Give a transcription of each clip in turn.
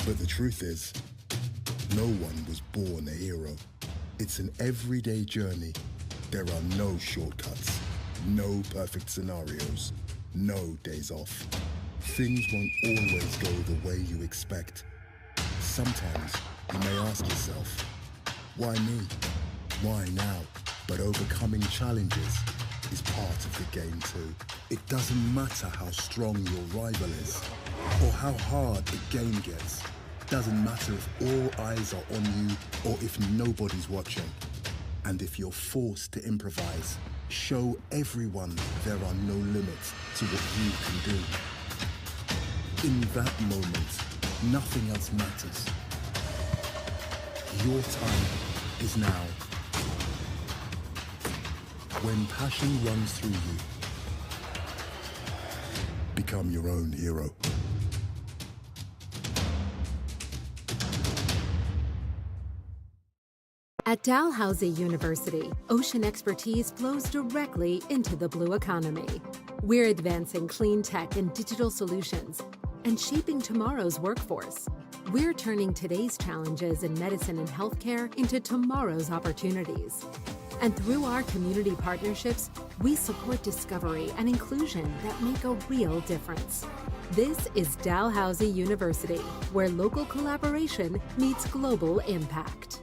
But the truth is, no one was born a hero. It's an everyday journey. There are no shortcuts, no perfect scenarios, no days off. Things won't always go the way you expect. Sometimes you may ask yourself, why me? Why now? But overcoming challenges is part of the game too. It doesn't matter how strong your rival is or how hard the game gets. Doesn't matter if all eyes are on you or if nobody's watching. And if you're forced to improvise, show everyone there are no limits to what you can do. In that moment, nothing else matters. Your time is now. When passion runs through you, become your own hero. At Dalhousie University, ocean expertise flows directly into the blue economy. We're advancing clean tech and digital solutions and shaping tomorrow's workforce. We're turning today's challenges in medicine and healthcare into tomorrow's opportunities. And through our community partnerships, we support discovery and inclusion that make a real difference. This is Dalhousie University, where local collaboration meets global impact.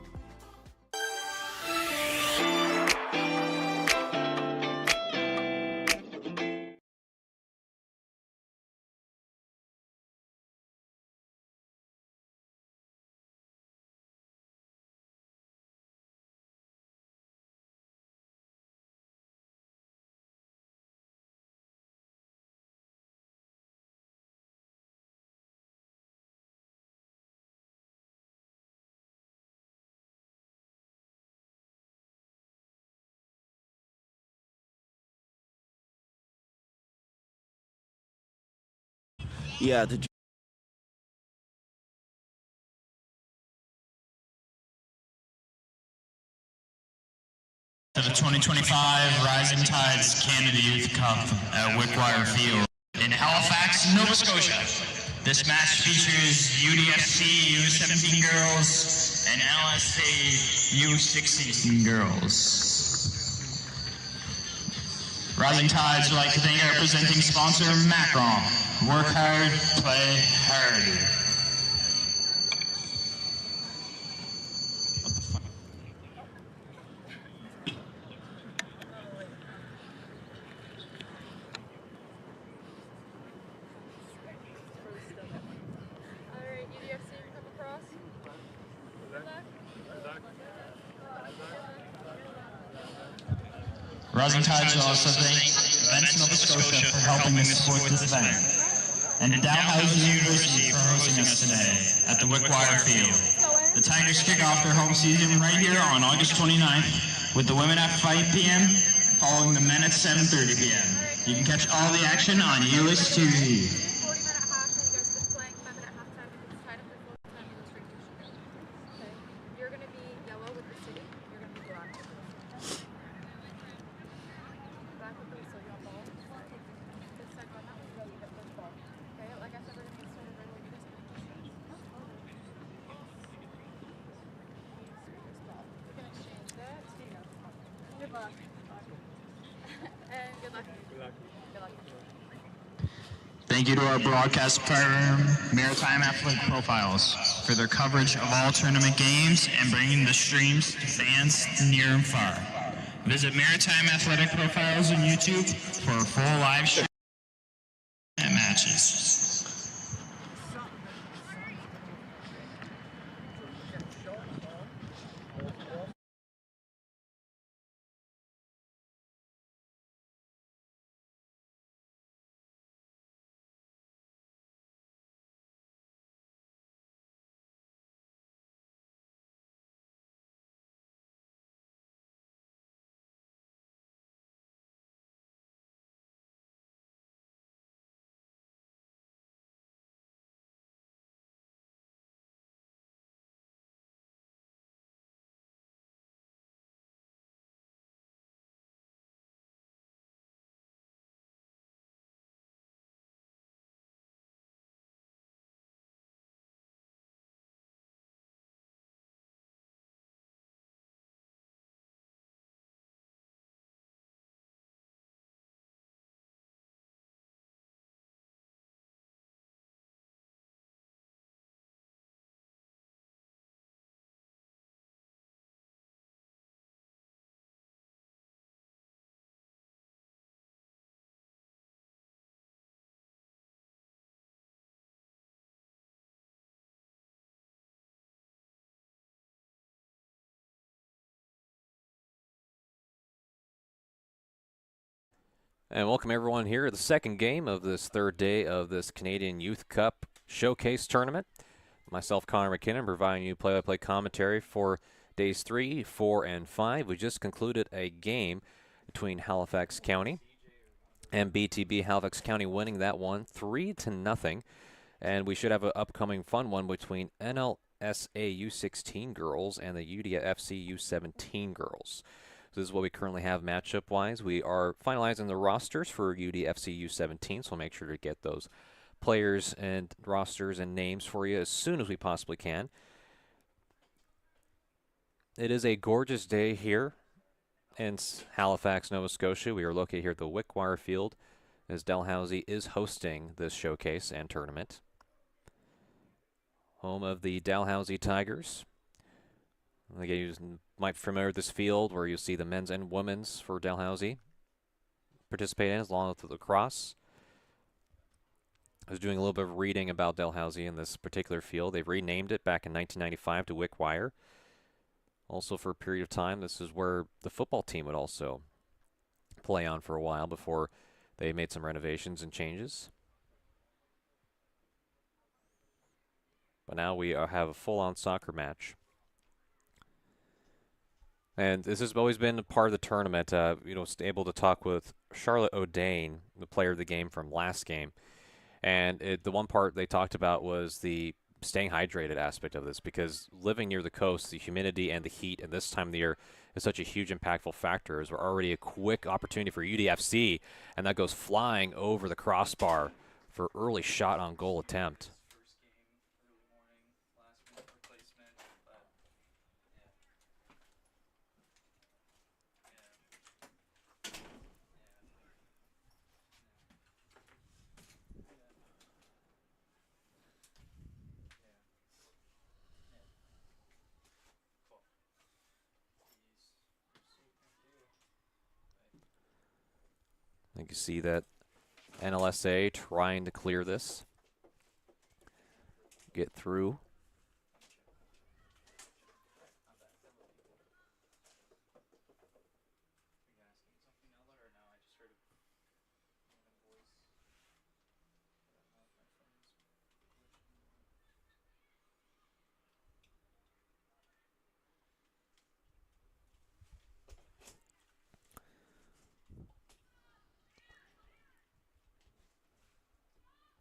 Yeah, to the 2025 Rising Tides Canada Youth Cup at Wickwire Field in Halifax, Nova Scotia. This match features UDFC U17 girls and NLSA U16 girls. Rising Tides would like to thank our presenting sponsor, Macron. Work hard, play hard. Rising Tides will also thank Events Nova Scotia for helping us support this event, and Dalhousie University for hosting us today at the Wickwire Field. The Tigers kick off their home season right here on August 29th, with the women at 5 p.m., following the men at 7:30 p.m. You can catch all the action on ULIS TV. Thank you to our broadcast partner, Maritime Athletic Profiles, for their coverage of all tournament games and bringing the streams to fans near and far. Visit Maritime Athletic Profiles on YouTube for a full live stream and matches. And welcome everyone here to the second game of this third day of this Canadian Youth Cup Showcase Tournament. Myself, Connor McKinnon, providing you play-by-play commentary for days 3, 4, and 5. We just concluded a game between Halifax County and BTB. Halifax County winning that one 3-0. And we should have an upcoming fun one between NLSA U16 girls and the UDFC U17 girls. So this is what we currently have matchup-wise. We are finalizing the rosters for UDFC U17, so we'll make sure to get those players and rosters and names for you as soon as we possibly can. It is a gorgeous day here in Halifax, Nova Scotia. We are located here at the Wickwire Field as Dalhousie is hosting this showcase and tournament. Home of the Dalhousie Tigers. Again, you might be familiar with this field where you see the men's and women's for Dalhousie participate in, along with the lacrosse. I was doing a little bit of reading about Dalhousie in this particular field. They renamed it back in 1995 to Wickwire. Also, for a period of time, this is where the football team would also play on for a while before they made some renovations and changes. But now we have a full-on soccer match. And this has always been a part of the tournament. Able to talk with Charlotte O'Dane, the player of the game from last game. And the one part they talked about was the staying hydrated aspect of this, because living near the coast, the humidity and the heat at this time of the year is such a huge impactful factor, as we're already a quick opportunity for UDFC, and that goes flying over the crossbar for early shot on goal attempt. You can see that NLSA trying to clear this, get through.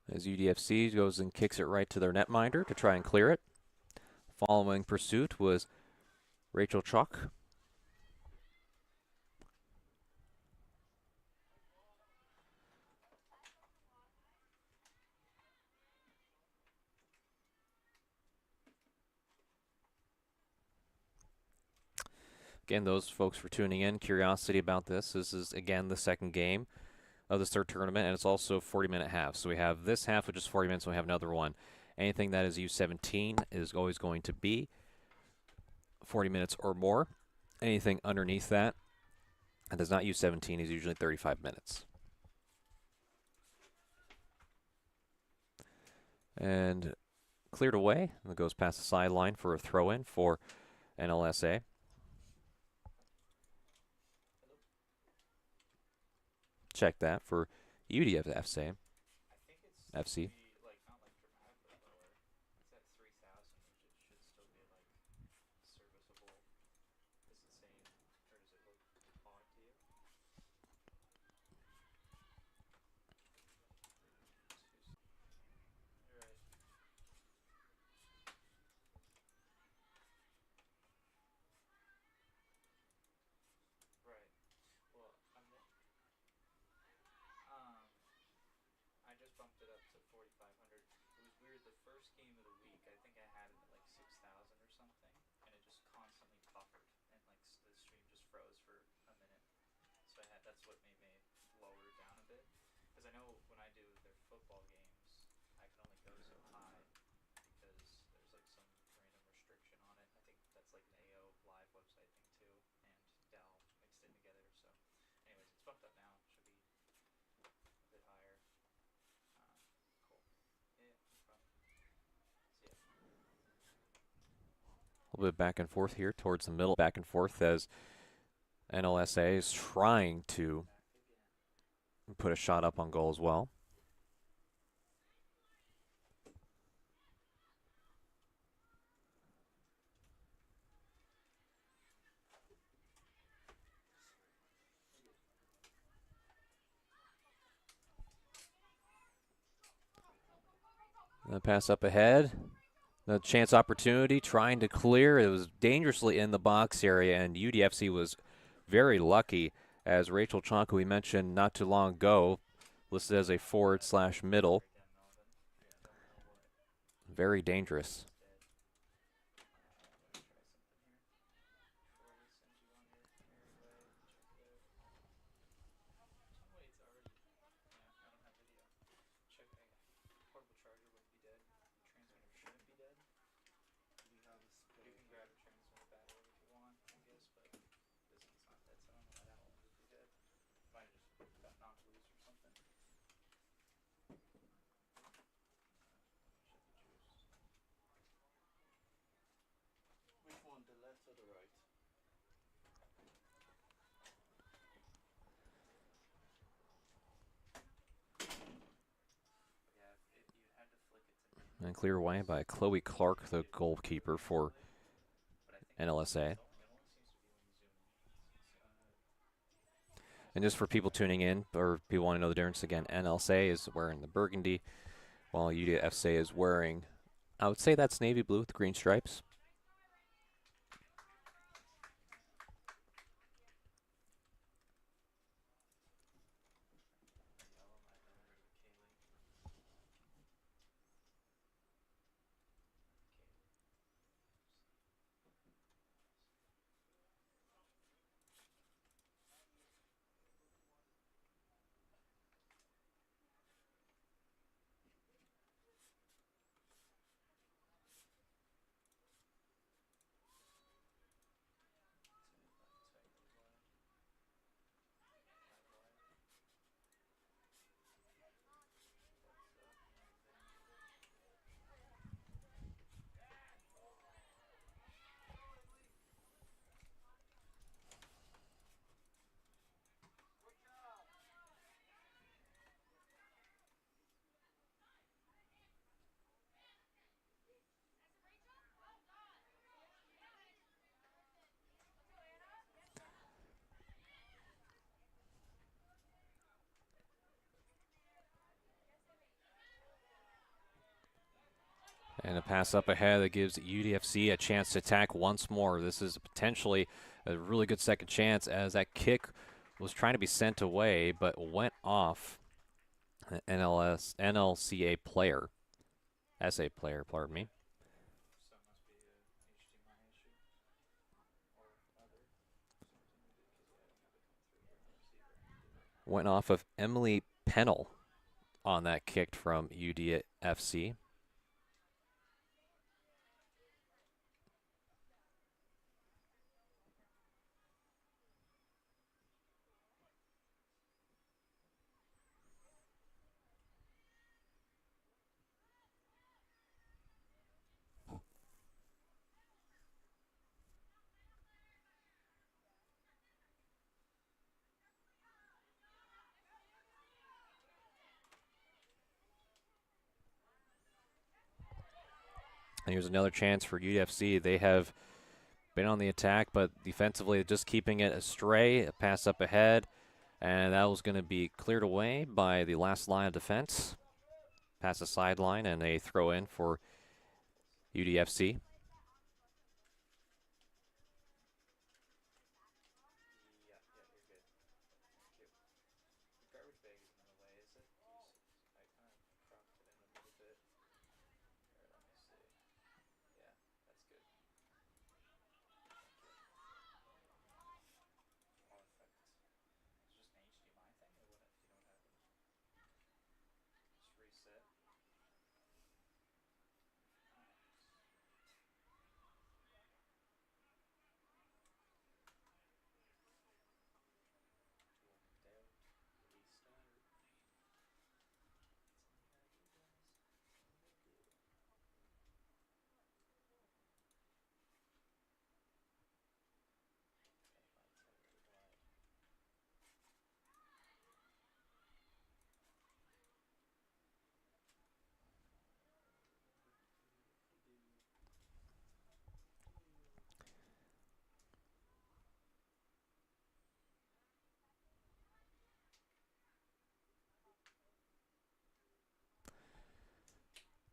As UDFC goes and kicks it right to their netminder to try and clear it. Following pursuit was Rachel Chalk. Again, those folks for tuning in, curiosity about this. This is, again, the second game of this third tournament, and it's also 40-minute halves. So we have this half, which is 40 minutes, and we have another one. Anything that is U17 is always going to be 40 minutes or more. Anything underneath that is not U17 is usually 35 minutes. And cleared away, and it goes past the sideline for a throw-in for NLSA. Check that for UDFC. FC. A little bit back and forth here towards the middle, back and forth as NLSA is trying to put a shot up on goal as well. The pass up ahead. The chance opportunity, trying to clear. It was dangerously in the box area, and UDFC was very lucky, as Rachel Chonk, who we mentioned not too long ago, listed as a forward/middle. Very dangerous. And clear away by Chloe Clark, the goalkeeper for NLSA. And just for people tuning in, or people want to know the difference, again, NLSA is wearing the burgundy, while UDFC is wearing, I would say that's navy blue with green stripes. And a pass up ahead that gives UDFC a chance to attack once more. This is potentially a really good second chance, as that kick was trying to be sent away but went off an NLCA player. SA player, pardon me. Went off of Emily Pennell on that kick from UDFC. And here's another chance for UDFC. They have been on the attack, but defensively just keeping it astray. A pass up ahead, and that was going to be cleared away by the last line of defense. Pass the sideline, and a throw in for UDFC.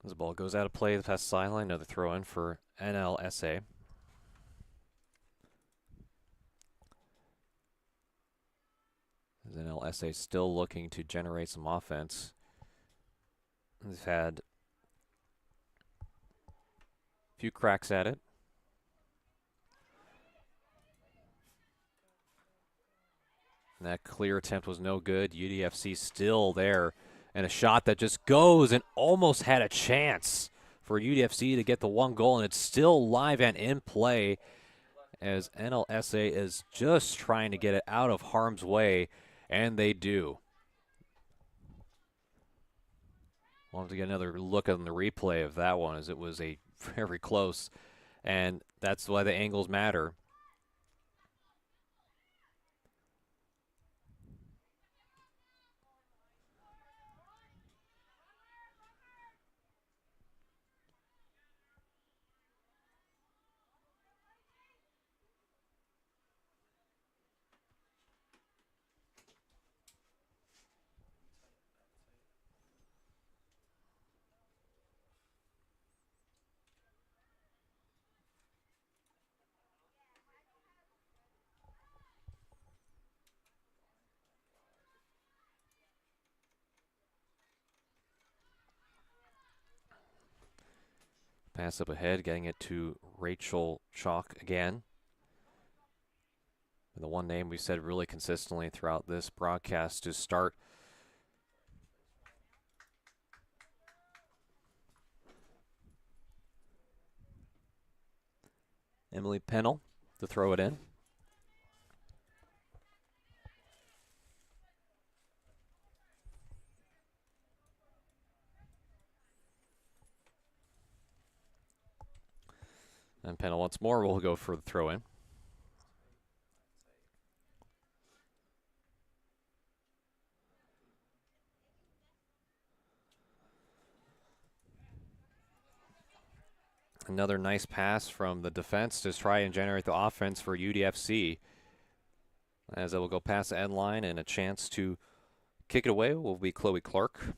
As the ball goes out of play, the past sideline, another throw in for NLSA. As NLSA still looking to generate some offense. They've had a few cracks at it. And that clear attempt was no good. UDFC still there. And a shot that just goes and almost had a chance for UDFC to get the one goal. And it's still live and in play as NLSA is just trying to get it out of harm's way. And they do. We'll have to get another look on the replay of that one, as it was a very close. And that's why the angles matter. Pass up ahead, getting it to Rachel Chalk again. And the one name we said really consistently throughout this broadcast to start. Emily Pennell to throw it in. And Pennell once more will go for the throw in. Another nice pass from the defense to try and generate the offense for UDFC. As it will go past the end line, and a chance to kick it away will be Chloe Clark.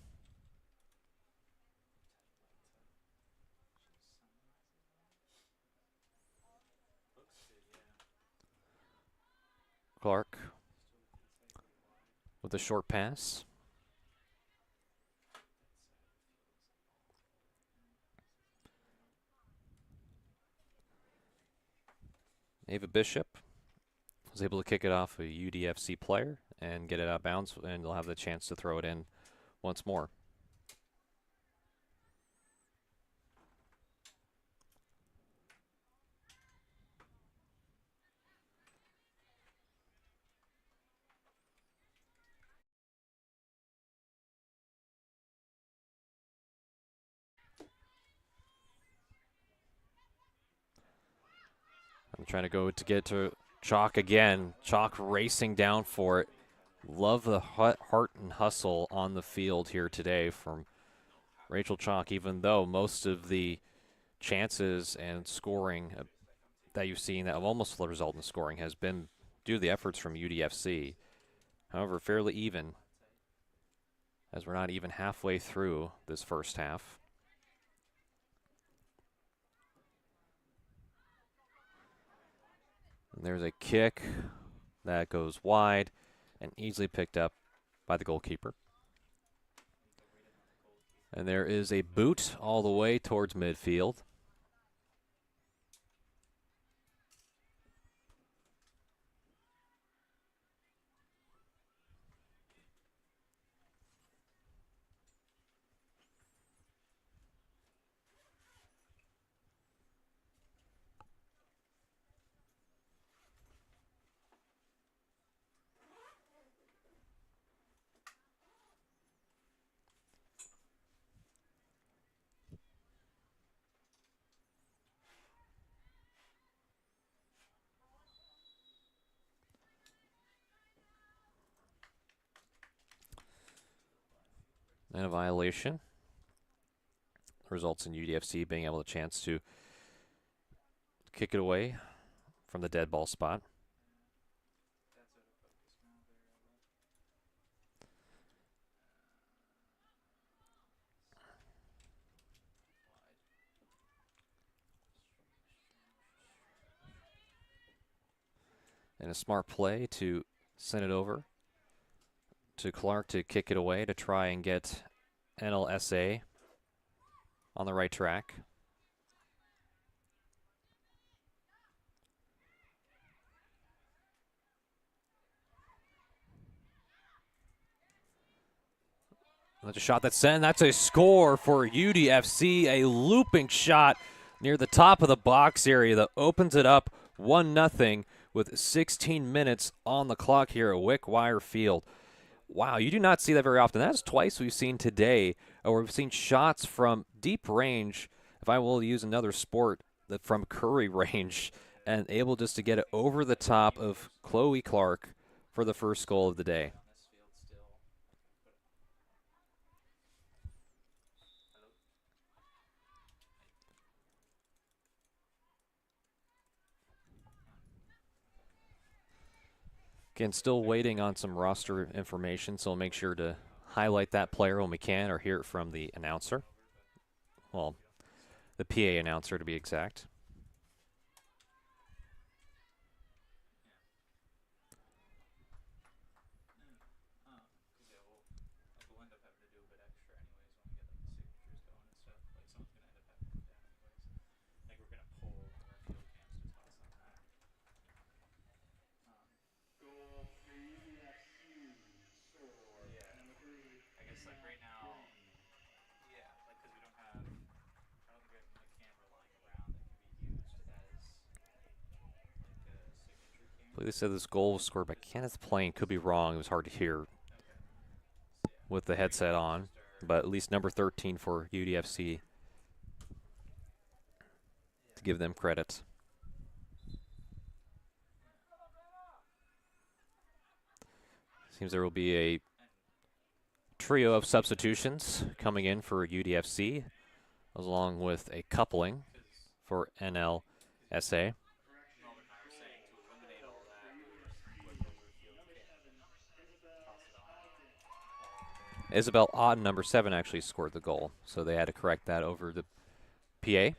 Clark with a short pass. Ava Bishop was able to kick it off a UDFC player and get it out of bounds, and they'll have the chance to throw it in once more. I'm trying to go to get to Chalk again. Chalk racing down for it. Love the heart and hustle on the field here today from Rachel Chalk, even though most of the chances and scoring that you've seen that have almost resulted in scoring has been due to the efforts from UDFC. However, fairly even, as we're not even halfway through this first half. And there's a kick that goes wide and easily picked up by the goalkeeper. And there is a boot all the way towards midfield. And a violation results in UDFC being able to chance to kick it away from the dead ball spot. And a smart play to send it over to Clark to kick it away to try and get NLSA on the right track. That's a shot that's sent. That's a score for UDFC. A looping shot near the top of the box area that opens it up 1-0 with 16 minutes on the clock here at Wickwire Field. Wow, you do not see that very often. That's twice we've seen today, or we've seen shots from deep range, if I will use another sport, that from Curry range, and able just to get it over the top of Chloe Clark for the first goal of the day. Again, still waiting on some roster information, so we'll make sure to highlight that player when we can or hear it from the announcer. Well, the PA announcer to be exact. I believe they said this goal was scored by Kenneth Plain. Could be wrong. It was hard to hear with the headset on. But at least number 13 for UDFC to give them credit. Seems there will be a trio of substitutions coming in for UDFC, along with a coupling for NLSA. Isabel Otten, number 7, actually scored the goal, so they had to correct that over the PA.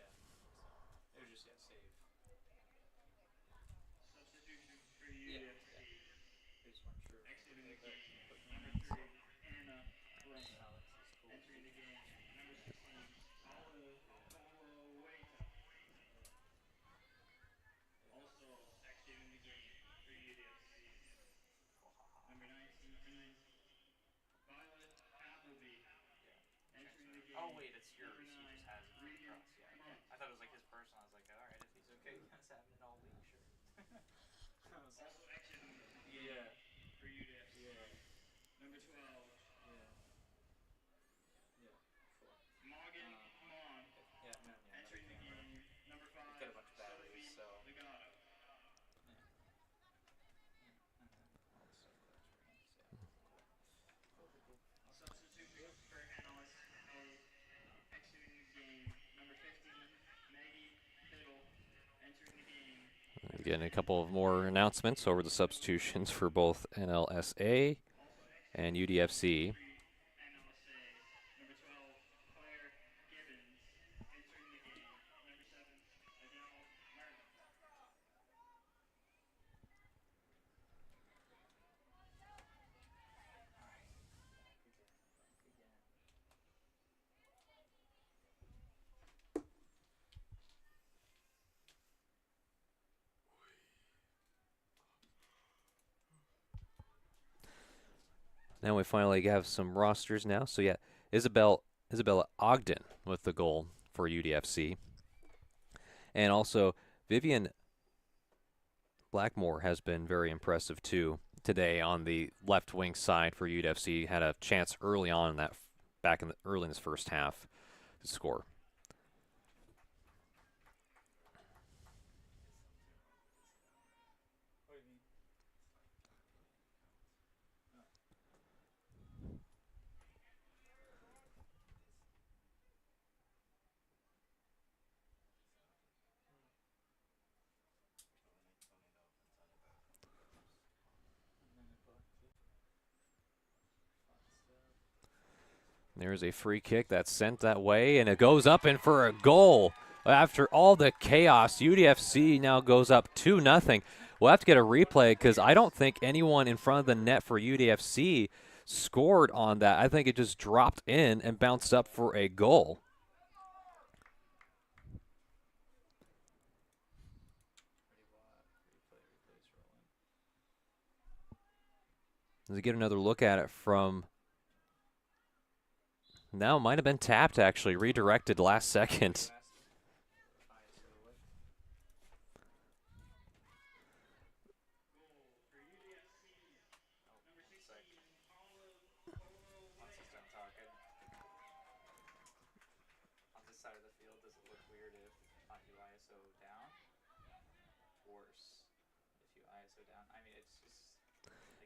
Oh, wait, it's yours. He just has it for us. Yeah, okay. I thought it was like his personal. I was like, all right, if he's okay, that's happening all week, sure. Also, action. Yeah. For UDFC. Yeah. Number 12. Yeah. Yeah. Morgan Mon. Yeah, no, yeah. Entering the game. Number 5. He's got a bunch of batteries, so. Legato. Again, a couple of more announcements over the substitutions for both NLSA and UDFC. Now we finally have some rosters now. So yeah, Isabella Ogden with the goal for UDFC. And also Vivian Blackmore has been very impressive too today on the left wing side for UDFC. Had a chance early on in that, early in this first half to score. There's a free kick that's sent that way, and it goes up in for a goal. After all the chaos, UDFC now goes up 2-0. We'll have to get a replay because I don't think anyone in front of the net for UDFC scored on that. I think it just dropped in and bounced up for a goal. Let's get another look at it from... Now it might have been tapped, actually. Redirected last second.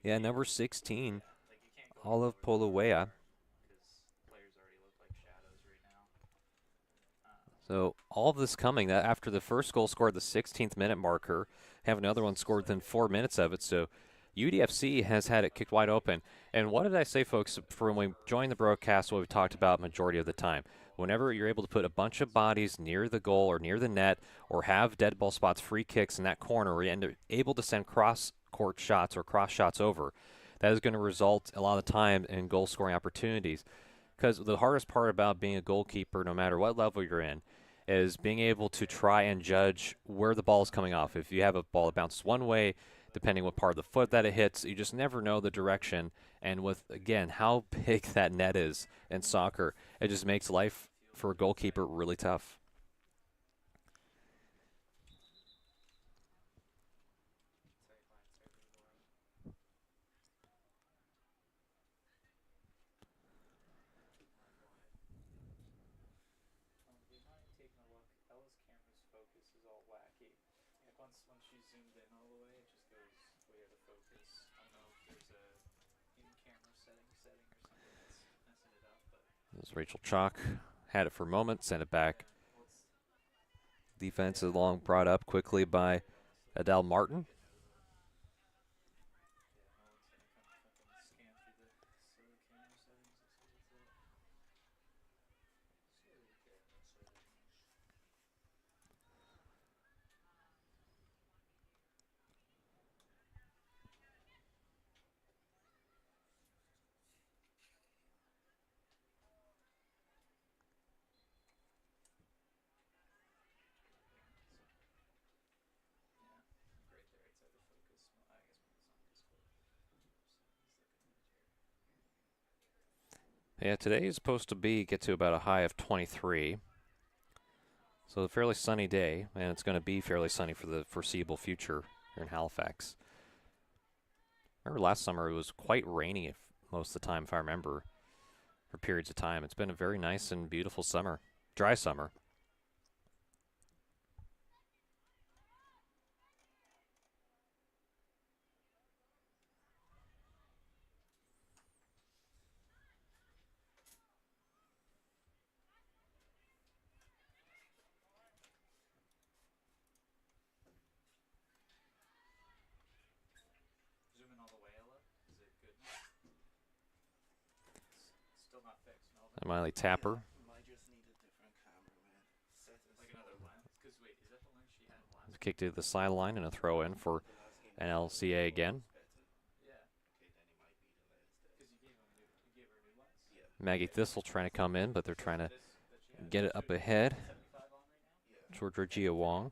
Yeah, number 16, Olive Poluea. So all of this coming that after the first goal scored the 16th minute marker, have another one scored within 4 minutes of it. So UDFC has had it kicked wide open. And what did I say, folks, from when we joined the broadcast, what we talked about majority of the time? Whenever you're able to put a bunch of bodies near the goal or near the net or have dead ball spots, free kicks in that corner where you're able to send cross-court shots or cross shots over, that is going to result a lot of the time in goal-scoring opportunities. Because the hardest part about being a goalkeeper, no matter what level you're in, is being able to try and judge where the ball is coming off. If you have a ball that bounces one way, depending what part of the foot that it hits, you just never know the direction. And with, again, how big that net is in soccer, it just makes life for a goalkeeper really tough. As Rachel Chalk had it for a moment, sent it back. Defense is long brought up quickly by Adele Martin. Yeah, today is supposed to get to about a high of 23. So a fairly sunny day, and it's going to be fairly sunny for the foreseeable future here in Halifax. Remember last summer it was quite rainy most of the time, if I remember, for periods of time. It's been a very nice and beautiful summer, dry summer. And Miley Tapper. Kick to the sideline and a throw in for NLSA again. Maggie Thistle trying to come in, but they're trying to get it up ahead toward Regia Wong.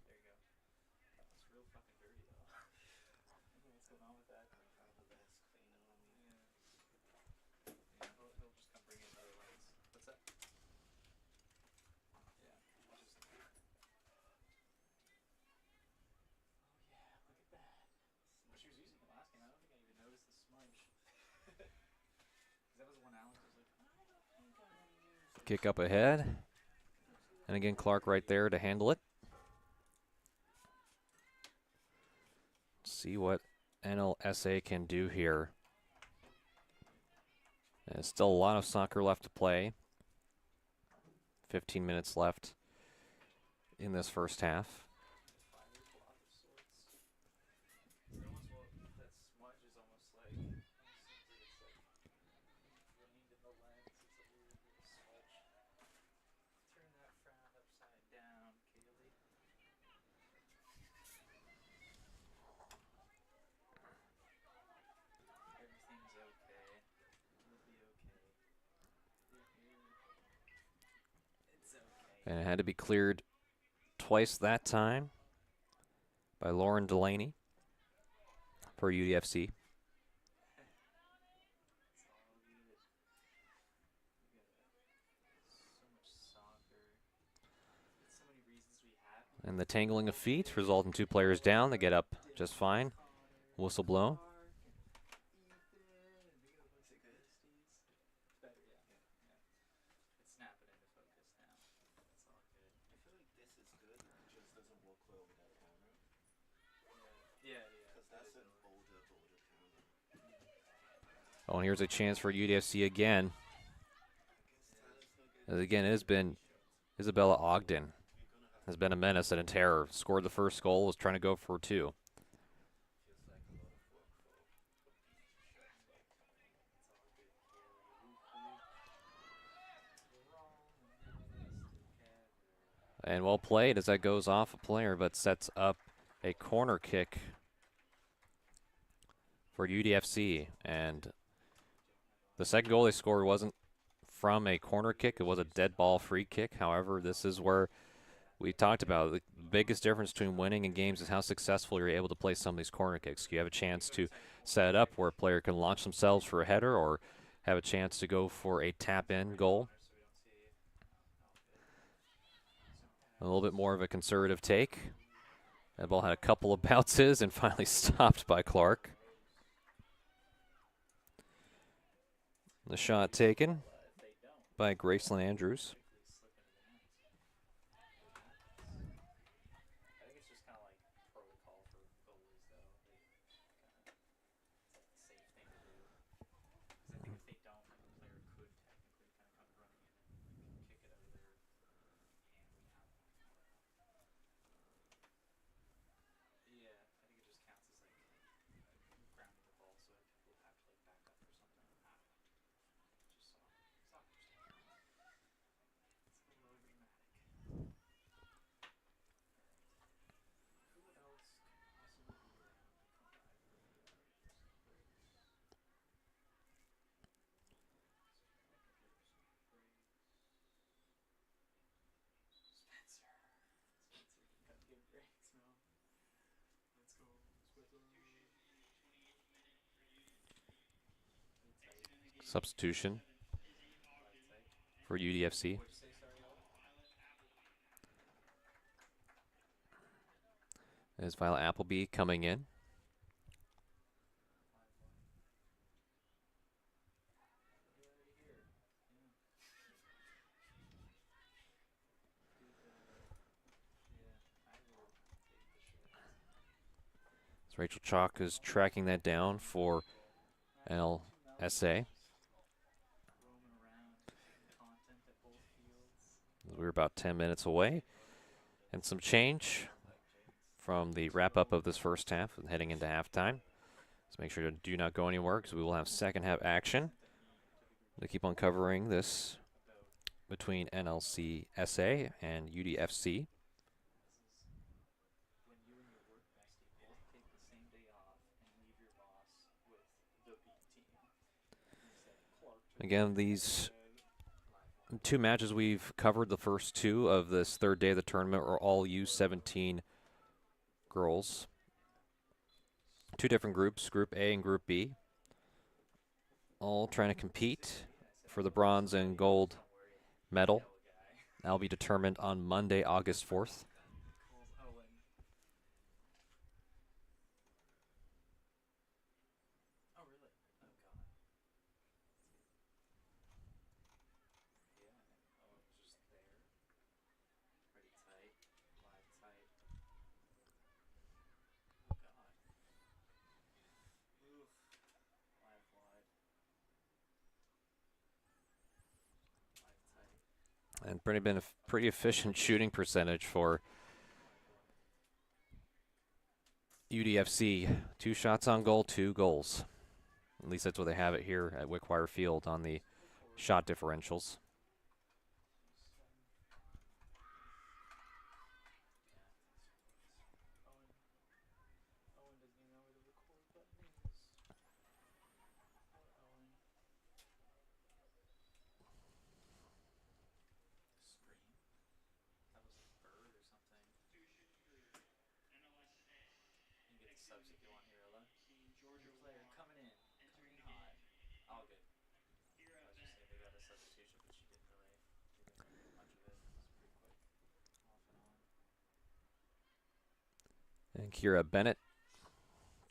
Kick up ahead. And again, Clark right there to handle it. See what NLSA can do here. There's still a lot of soccer left to play. 15 minutes left in this first half. And it had to be cleared twice that time by Lauren Delaney for UDFC. And the tangling of feet result in 2 players down. They get up just fine. Whistle blown. Oh, and here's a chance for UDFC again. As again, it has been Isabella Ogden has been a menace and a terror. Scored the first goal, was trying to go for 2. And well played as that goes off a player, but sets up a corner kick for UDFC. And the second goal they scored wasn't from a corner kick. It was a dead ball free kick. However, this is where we talked about the biggest difference between winning in games is how successful you're able to play some of these corner kicks. You have a chance to set it up where a player can launch themselves for a header or have a chance to go for a tap-in goal. A little bit more of a conservative take. That ball had a couple of bounces and finally stopped by Clark. The shot taken by Gracelyn Andrews. Substitution for UDFC. There's Violet Appleby coming in. So Rachel Chalk is tracking that down for NLSA. We're about 10 minutes away. And some change from the wrap-up of this first half and heading into halftime. So make sure to do not go anywhere because we will have second half action. We'll keep on covering this between NLCSA and UDFC. Again, these 2 matches we've covered, the first 2 of this third day of the tournament, are all U17 girls. 2 different groups, Group A and Group B, all trying to compete for the bronze and gold medal. That'll be determined on Monday, August 4th. And been a pretty efficient shooting percentage for UDFC. 2 shots on goal, 2 goals. At least that's what they have it here at Wickwire Field on the shot differentials. subs if you want, Hirala. New player coming in hot. All good. I was just saying they got a substitution, but she didn't really do much of it. It was pretty quick, off and on. And Kira Bennett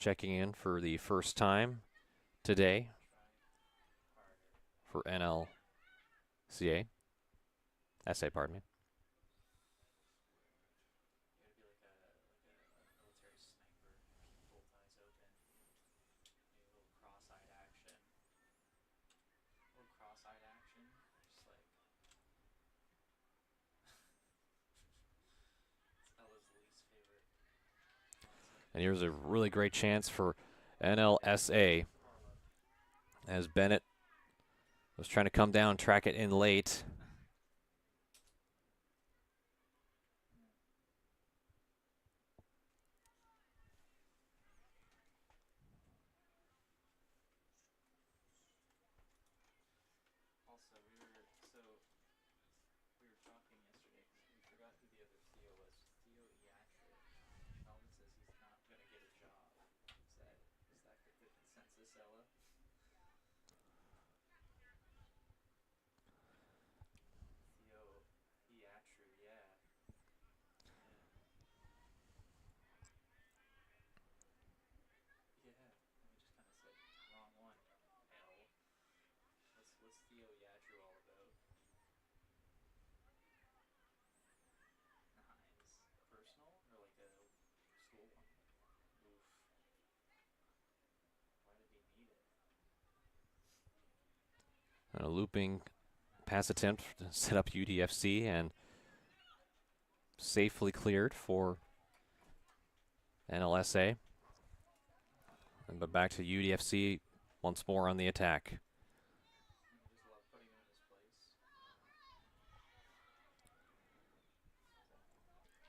checking in for the first time today for NLCA. SA, pardon me. You gotta be like a military sniper. Keep both eyes open. Maybe a little cross-eyed action. Just like Ella's least favorite concept. And here's a really great chance for NLSA as Bennett was trying to come down, track it in late. Also, we were talking yesterday because we forgot who the other Theo was. Theo Iatri. Melvin says he's not gonna get a job. Is that the consensus, Ella? Theo Iatri, yeah. Yeah. And we just kind of said wrong one. L. What's Theo Iatri all about? Nice. Personal or like a school one? Oof. Why did he need it? And a looping pass attempt to set up UDFC and safely cleared for NLSA. But back to UDFC once more on the attack. Just love putting him in his place.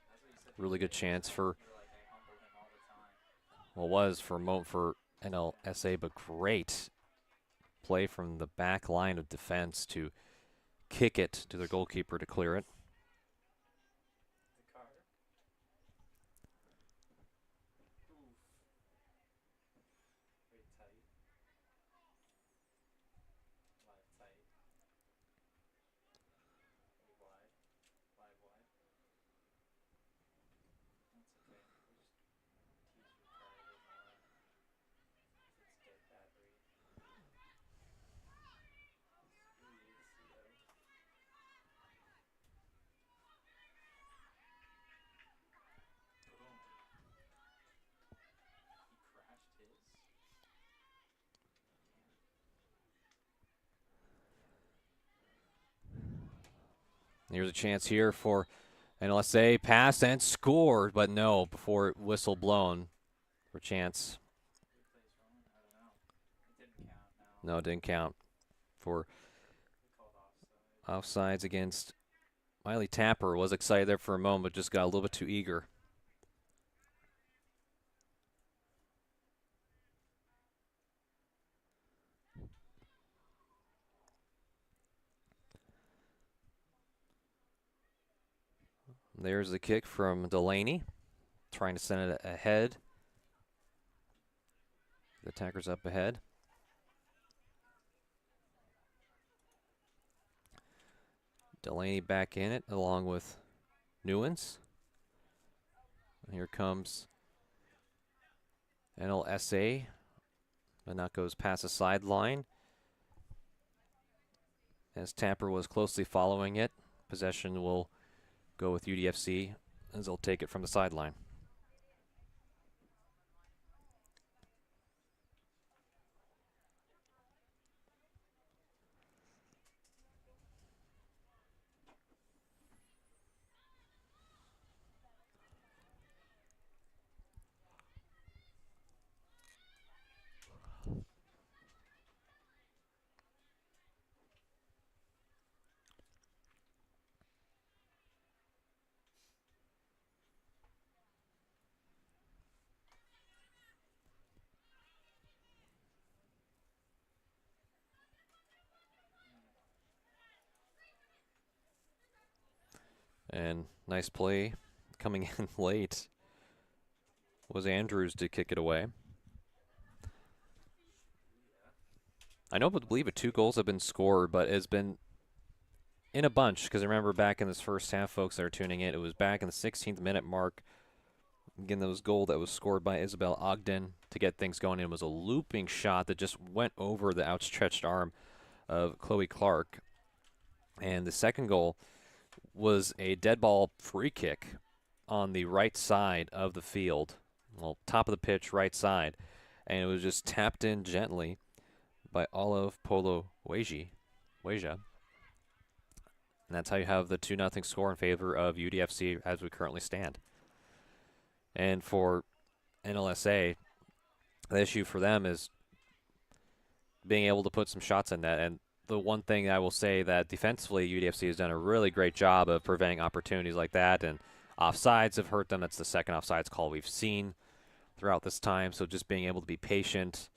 That's what he said. Really good chance for, You're like, I humble him all the time. well, was for a moment for NLSA, but great play from the back line of defense to kick it to their goalkeeper to clear it. The car. Oof. Very tight. Live tight. Very wide. Wide. That's okay. We'll just tease your car a bit more. It's dead battery. Boom. He crashed his. Here's a chance here for NLSA, pass and scored, but no, before whistle blown for chance. Replay's wrong? I don't know. It didn't count now. No, it didn't count for They called offside. offsides against Miley Tapper. Was excited there for a moment, but just got a little bit too eager. There's the kick from Delaney, trying to send it ahead. The attacker's up ahead. Delaney back in it, along with Newens. And here comes NLSA. And that goes past the sideline, as Tapper was closely following it. Possession will go with UDFC as they'll take it from the sideline. And nice play coming in late was Andrews to kick it away. I believe 2 goals have been scored, but it's been in a bunch, because I remember back in this first half, folks that are tuning in, it was back in the 16th minute mark. Again, there was a goal that was scored by Isabel Ogden to get things going. It was a looping shot that just went over the outstretched arm of Chloe Clark. And the second goal was a dead ball free kick on the right side of the field, well, top of the pitch, right side. And it was just tapped in gently by Olive Polo Weja. And that's how you have the 2-0 score in favor of UDFC as we currently stand. And for NLSA, the issue for them is being able to put some shots in net. And the one thing I will say that defensively, UDFC has done a really great job of preventing opportunities like that. And offsides have hurt them. That's the second offsides call we've seen throughout this time. So just being able to be patient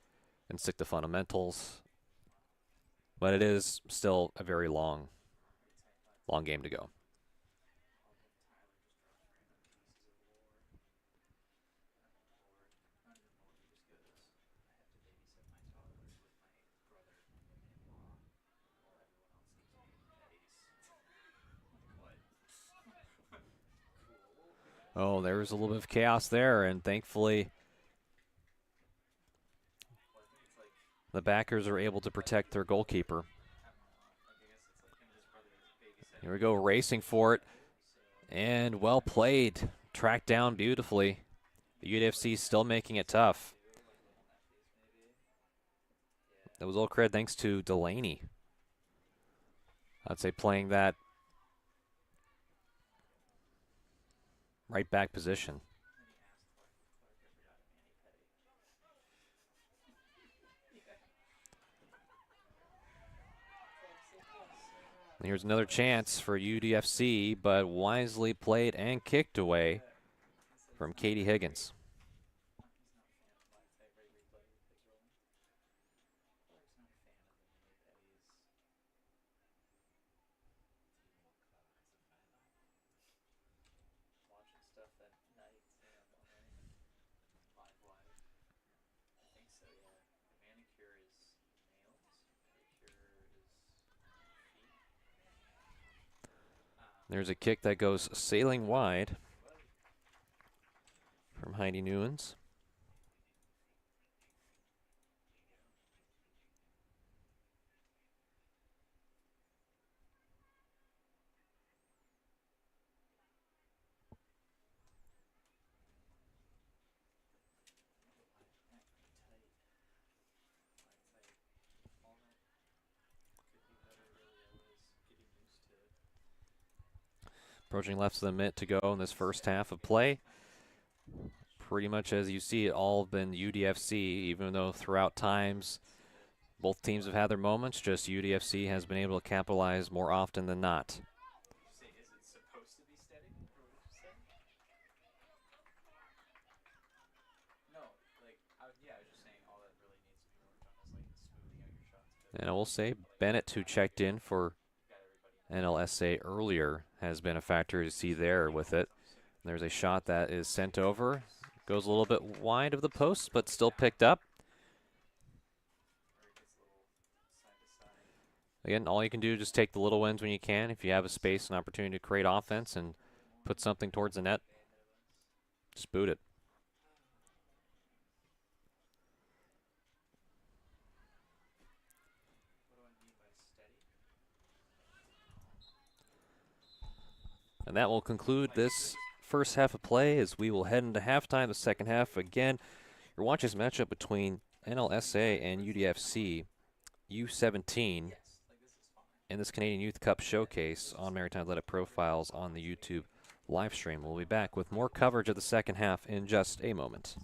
and stick to fundamentals. But it is still a very long game to go. Oh, there was a little bit of chaos there, and thankfully the backers are able to protect their goalkeeper. Here we go, racing for it, and well played. Tracked down beautifully. The UDFC still making it tough. That was all credit thanks to Delaney. I'd say playing that right back position. And here's another chance for UDFC, but wisely played and kicked away from Katie Higgins. There's a kick that goes sailing wide from Heidi Newens. Approaching less than a minute to go in this first half of play. Pretty much as you see, it all been UDFC, even though throughout times both teams have had their moments, just UDFC has been able to capitalize more often than not. And I will say, Bennett, who checked in for NLSA earlier, has been a factor to see there with it. There's a shot that is sent over. Goes a little bit wide of the post, but still picked up. Again, all you can do is just take the little wins when you can. If you have a space and opportunity to create offense and put something towards the net, just boot it. And that will conclude this first half of play as we will head into halftime. The second half, again, you're watching this matchup between NLSA and UDFC U17 in this Canadian Youth Cup showcase on Maritime Athletic Profiles on the YouTube live stream. We'll be back with more coverage of the second half in just a moment.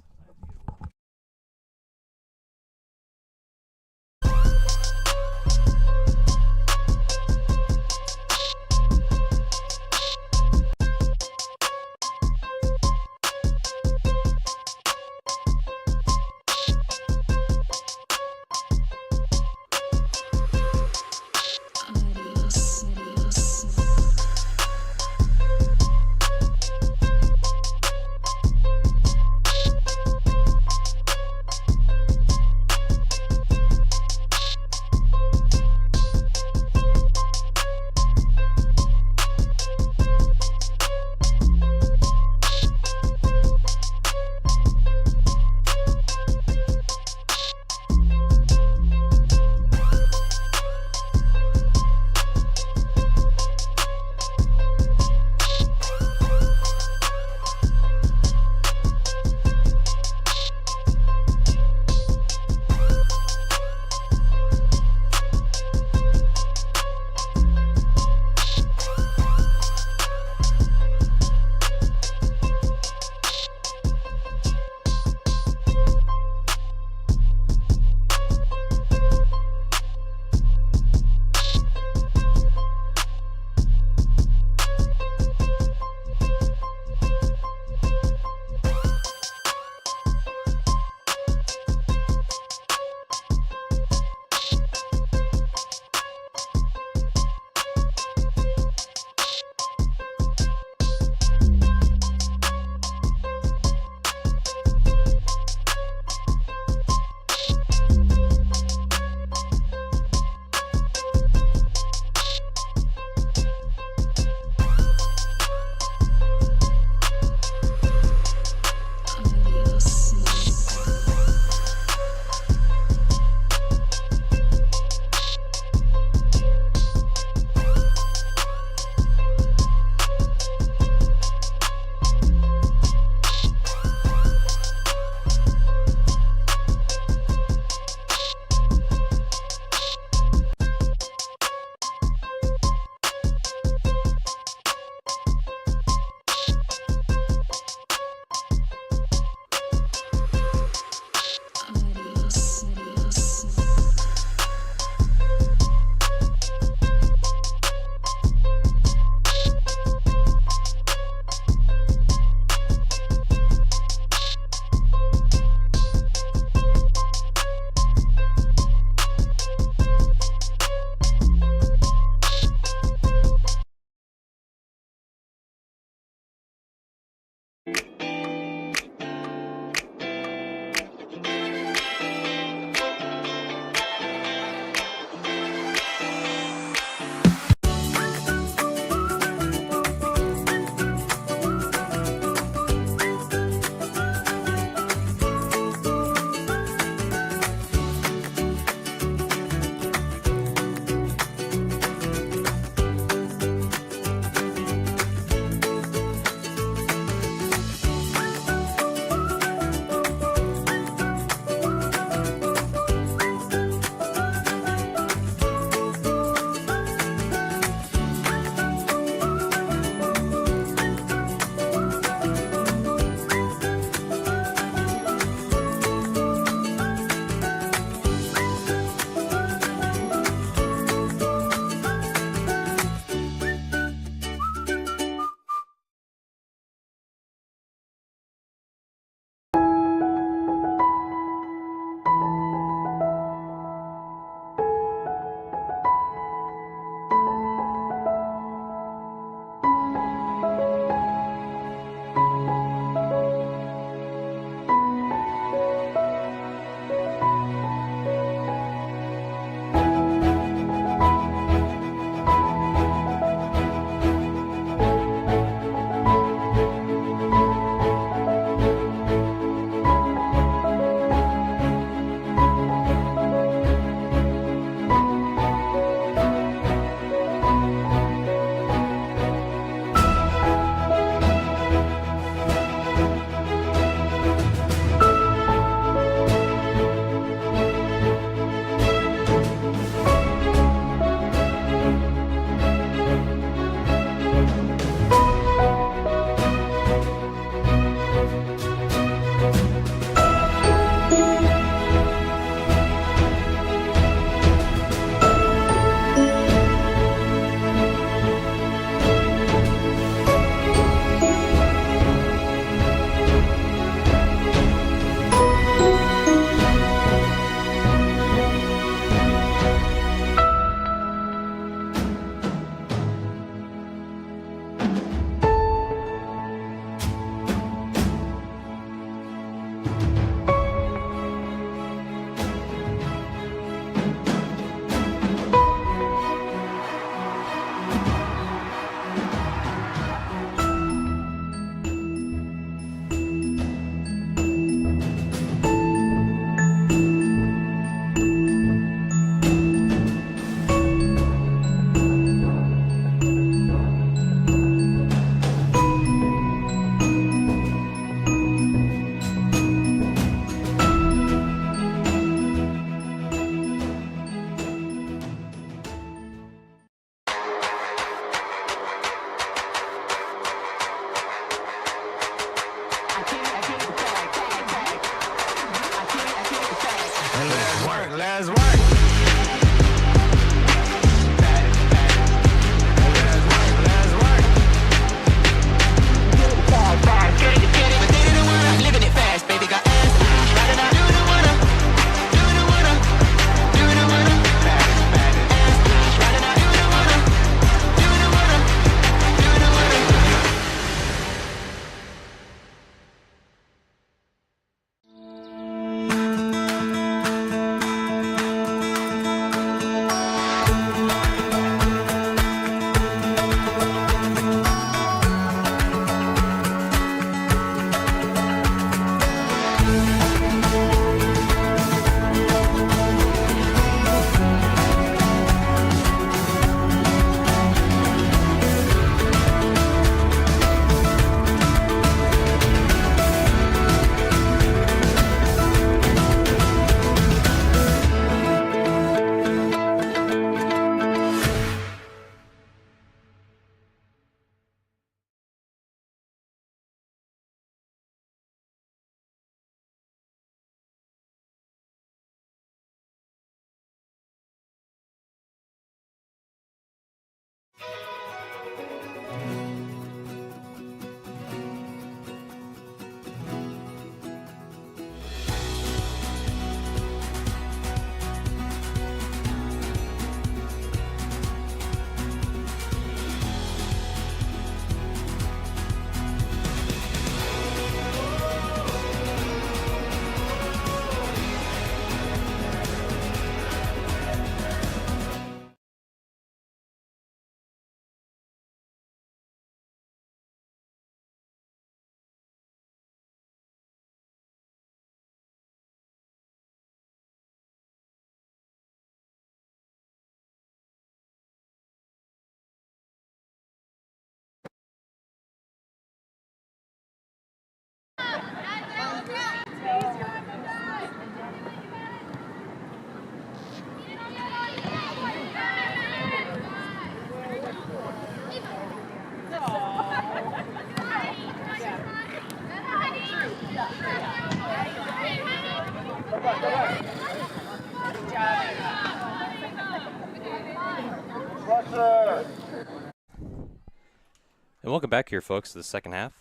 And welcome back here, folks, to the second half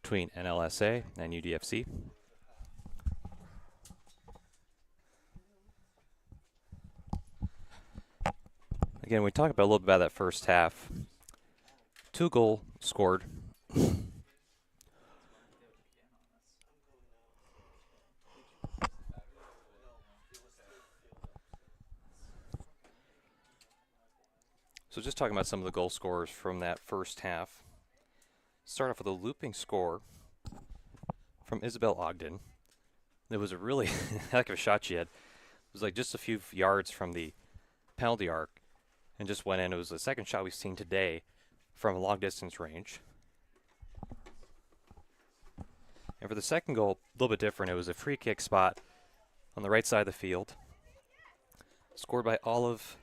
between NLSA and UDFC. Again, we talked about a little bit about that first half. 2 goals scored. So just talking about some of the goal scorers from that first half. Start off with a looping score from Isabel Ogden. It was a really heck of a shot she had. It was like just a few yards from the penalty arc and just went in. It was the second shot we've seen today from a long distance range. And for the second goal, a little bit different. It was a free kick spot on the right side of the field, scored by Olive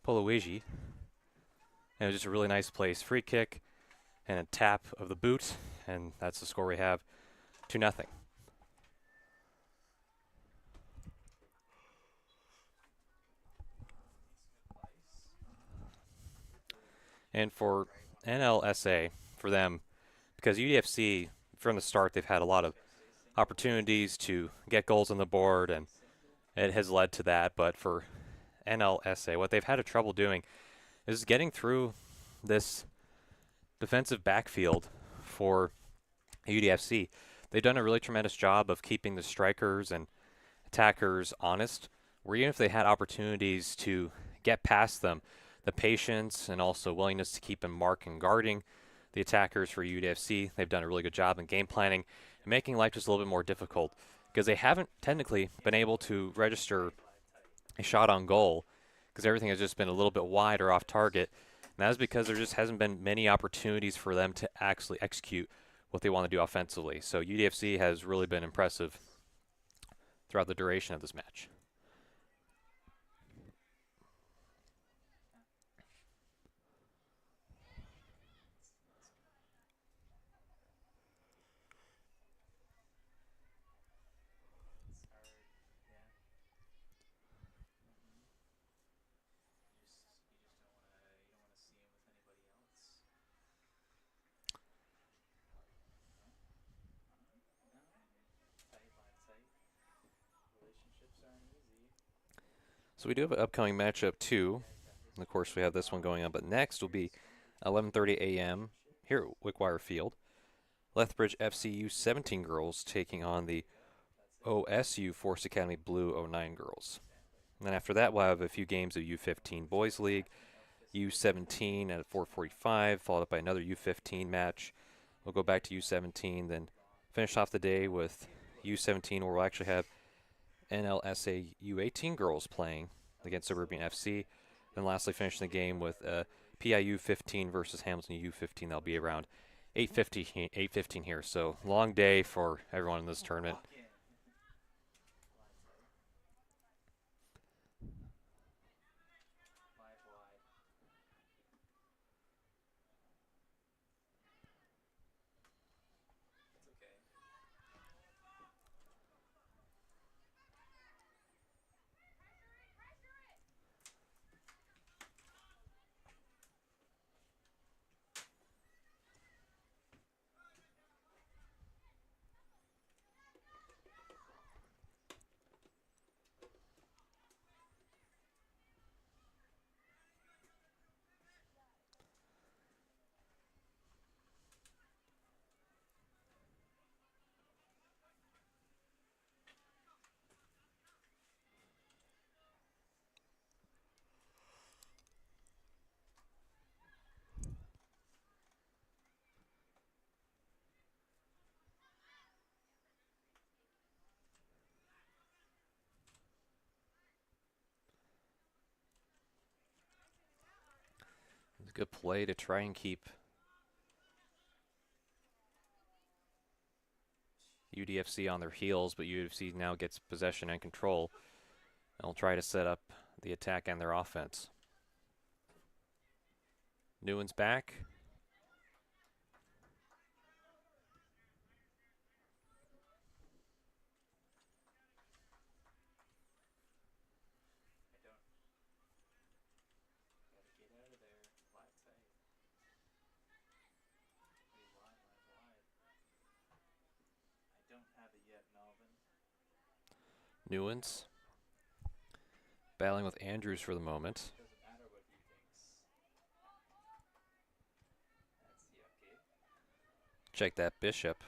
Polowiezi. And it was just a really nice place. Free kick and a tap of the boot, and that's the score we have, 2-0. And for NLSA, for them, because UDFC, from the start, they've had a lot of opportunities to get goals on the board, and it has led to that. But for NLSA, what they've had a trouble doing is getting through this defensive backfield for UDFC. They've done a really tremendous job of keeping the strikers and attackers honest, where even if they had opportunities to get past them, the patience and also willingness to keep in mark and guarding the attackers for UDFC, they've done a really good job in game planning and making life just a little bit more difficult, because they haven't technically been able to register a shot on goal because everything has just been a little bit wide or off target. And that is because there just hasn't been many opportunities for them to actually execute what they want to do offensively. So UDFC has really been impressive throughout the duration of this match. So we do have an upcoming matchup too. And of course, we have this one going on, but next will be 11:30 a.m. here at Wickwire Field. Lethbridge FC U17 girls taking on the OSU Force Academy Blue 09 girls. And then after that, we'll have a few games of U15 Boys League, U17 at 4:45, followed up by another U15 match. We'll go back to U17, then finish off the day with U17, where we'll actually have NLSA U18 girls playing against Suburban FC. And lastly, finishing the game with PIU 15 versus Hamilton U15. That'll be around 8:15 here. So long day for everyone in this tournament. Good play to try and keep UDFC on their heels, but UDFC now gets possession and control. They'll try to set up the attack and their offense. Newen's back. Newen's battling with Andrews for the moment. Check that Bishop.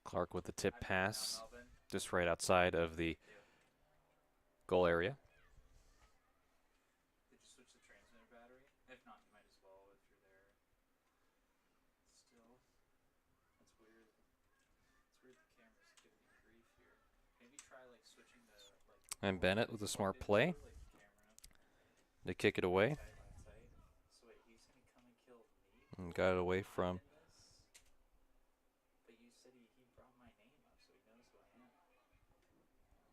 Clark with the tip pass, just right outside of the goal area. Did you switch the transmitter battery? If not, you might as well if you're there. Still, that's weird. It's weird the camera's giving me grief here. Maybe try like switching the And Bennett with a smart play to kick it away. So wait, he's gonna come and kill me? And got it away from But you said he brought my name up, so he knows who I am.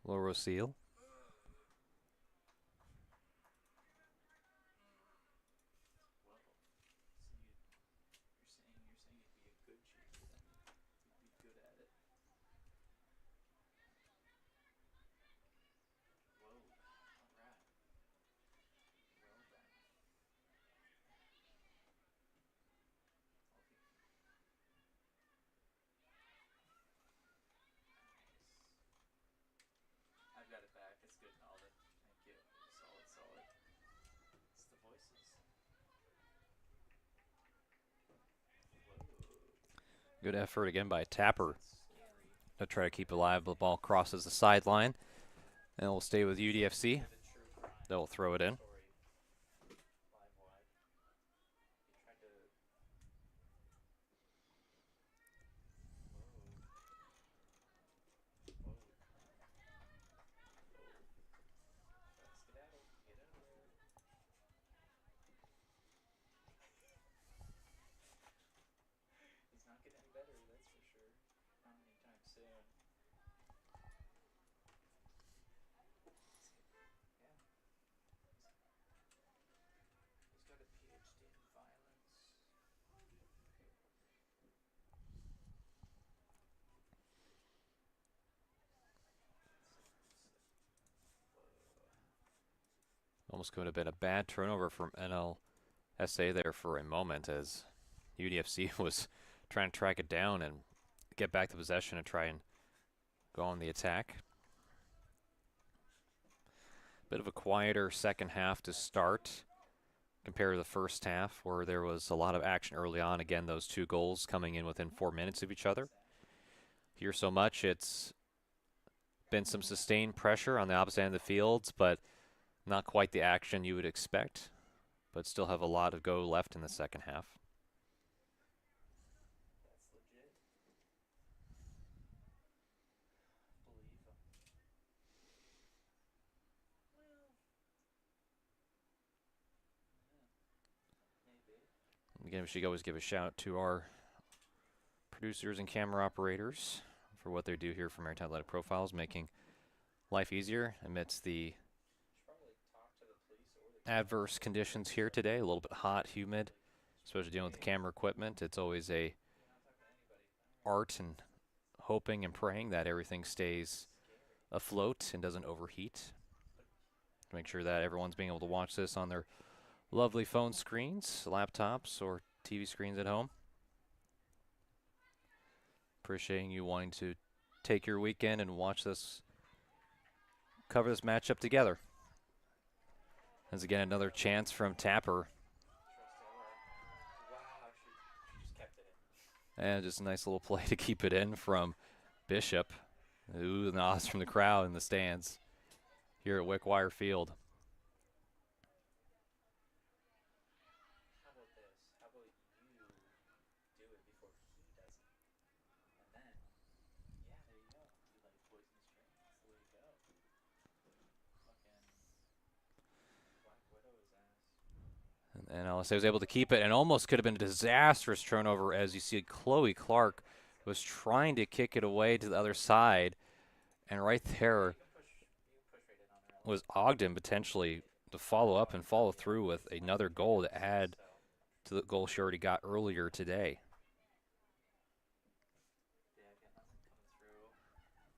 Laura Seal. I've got it back. It's good, Alden. Thank you. Solid, solid. It's the voices. Good effort again by Tapper to try to keep it alive. The ball crosses the sideline, and it will stay with UDFC. They'll throw it in. Almost could have been a bad turnover from NLSA there for a moment as UDFC was trying to track it down and get back the possession and try and go on the attack. Bit of a quieter second half to start compared to the first half where there was a lot of action early on. Again, those two goals coming in within 4 minutes of each other. Here so much, it's been some sustained pressure on the opposite end of the fields, but not quite the action you would expect, but still have a lot of go left in the second half. Again, we should always give a shout out to our producers and camera operators for what they do here for Maritime Athletic Profiles, making life easier amidst the adverse conditions here today. A little bit hot, humid, especially dealing with the camera equipment. It's always a art and hoping and praying that everything stays afloat and doesn't overheat. Make sure that everyone's being able to watch this on their lovely phone screens, laptops, or TV screens at home. Appreciating you wanting to take your weekend and watch this, cover this matchup together. As again, another chance from Tapper. And just a nice little play to keep it in from Bishop. Ooh, the nods from the crowd in the stands here at Wickwire Field. NLSA was able to keep it, and almost could have been a disastrous turnover, as you see Chloe Clark was trying to kick it away to the other side, and right there was Ogden potentially to follow up and follow through with another goal to add to the goal she already got earlier today.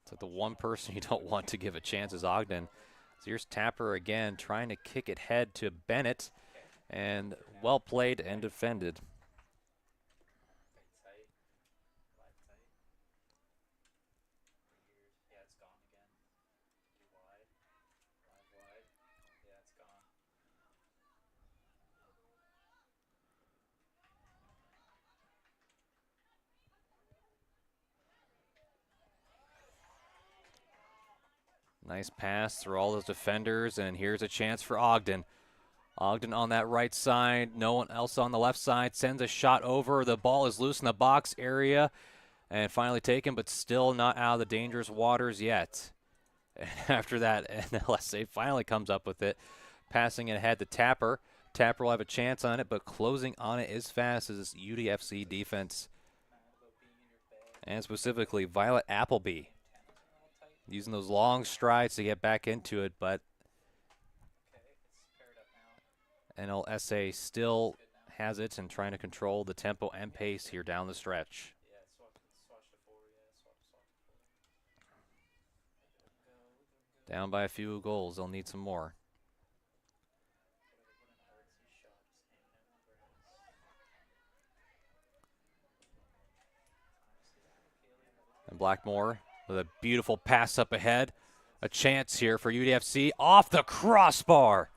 So the one person you don't want to give a chance is Ogden. So here's Tapper again, trying to kick it head to Bennett, and well played and defended. Nice pass through all those defenders, and here's a chance for Ogden. Ogden on that right side, no one else on the left side, sends a shot over. The ball is loose in the box area and finally taken, but still not out of the dangerous waters yet. And after that, NLSA finally comes up with it, passing it ahead to Tapper. Tapper will have a chance on it, but closing on it as fast as this UDFC defense, and specifically Violet Appleby, using those long strides to get back into it, but NLSA still has it and trying to control the tempo and pace here down the stretch. Down by a few goals, they'll need some more. And Blackmore with a beautiful pass up ahead. A chance here for UDFC off the crossbar.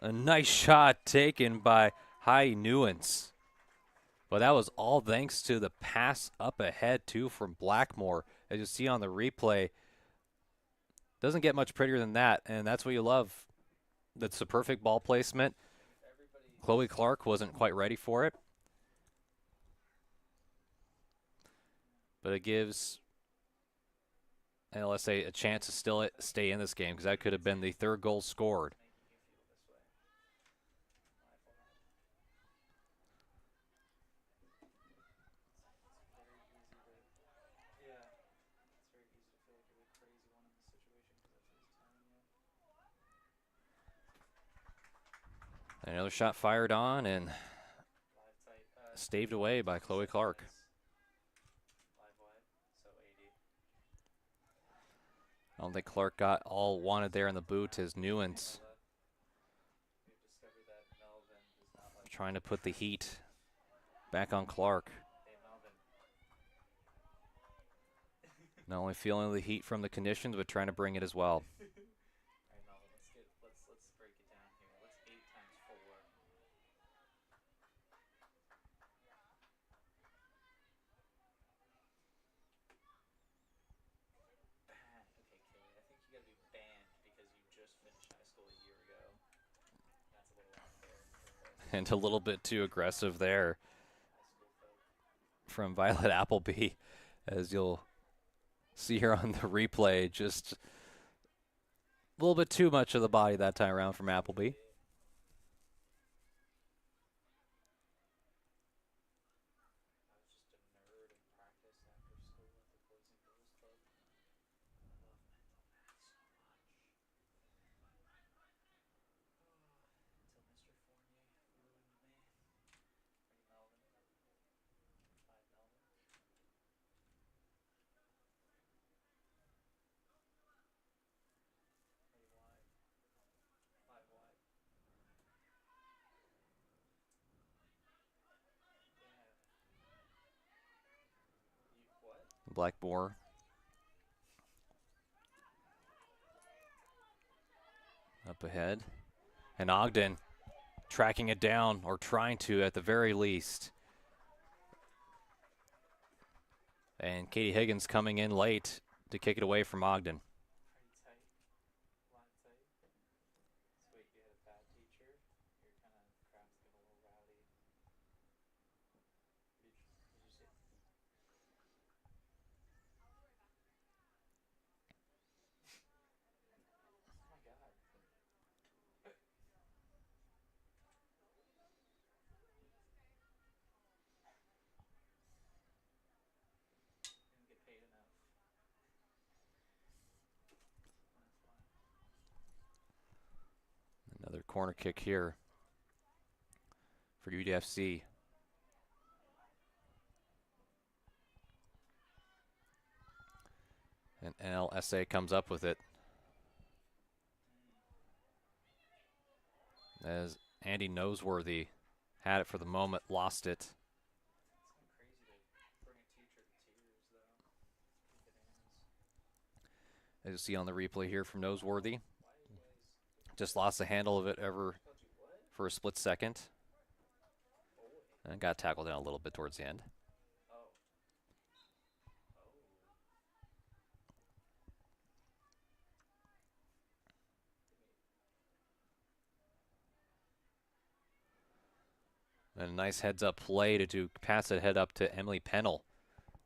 A nice shot taken by Hai Nuance. But that was all thanks to the pass up ahead, too, from Blackmore. As you see on the replay, doesn't get much prettier than that, and that's what you love. That's the perfect ball placement. Chloe Clark wasn't quite ready for it. But it gives NLSA a chance to still stay in this game, because that could have been the third goal scored. Another shot fired on and staved away by Chloe Clark. I don't think Clark got all wanted there in the boot as Nuance trying to put the heat back on Clark. Not only feeling the heat from the conditions, but trying to bring it as well. And a little bit too aggressive there from Violet Appleby, as you'll see here on the replay. Just a little bit too much of the body that time around from Appleby. Blackmore up ahead. And Ogden tracking it down, or trying to at the very least. And Katie Higgins coming in late to kick it away from Ogden. corner kick here for UDFC. And NLSA comes up with it. As Andy Noseworthy had it for the moment, lost it. As you see on the replay here from Noseworthy, just lost the handle of it ever for a split second. And got tackled down a little bit towards the end. And a nice heads-up play to pass it head up to Emily Pennell,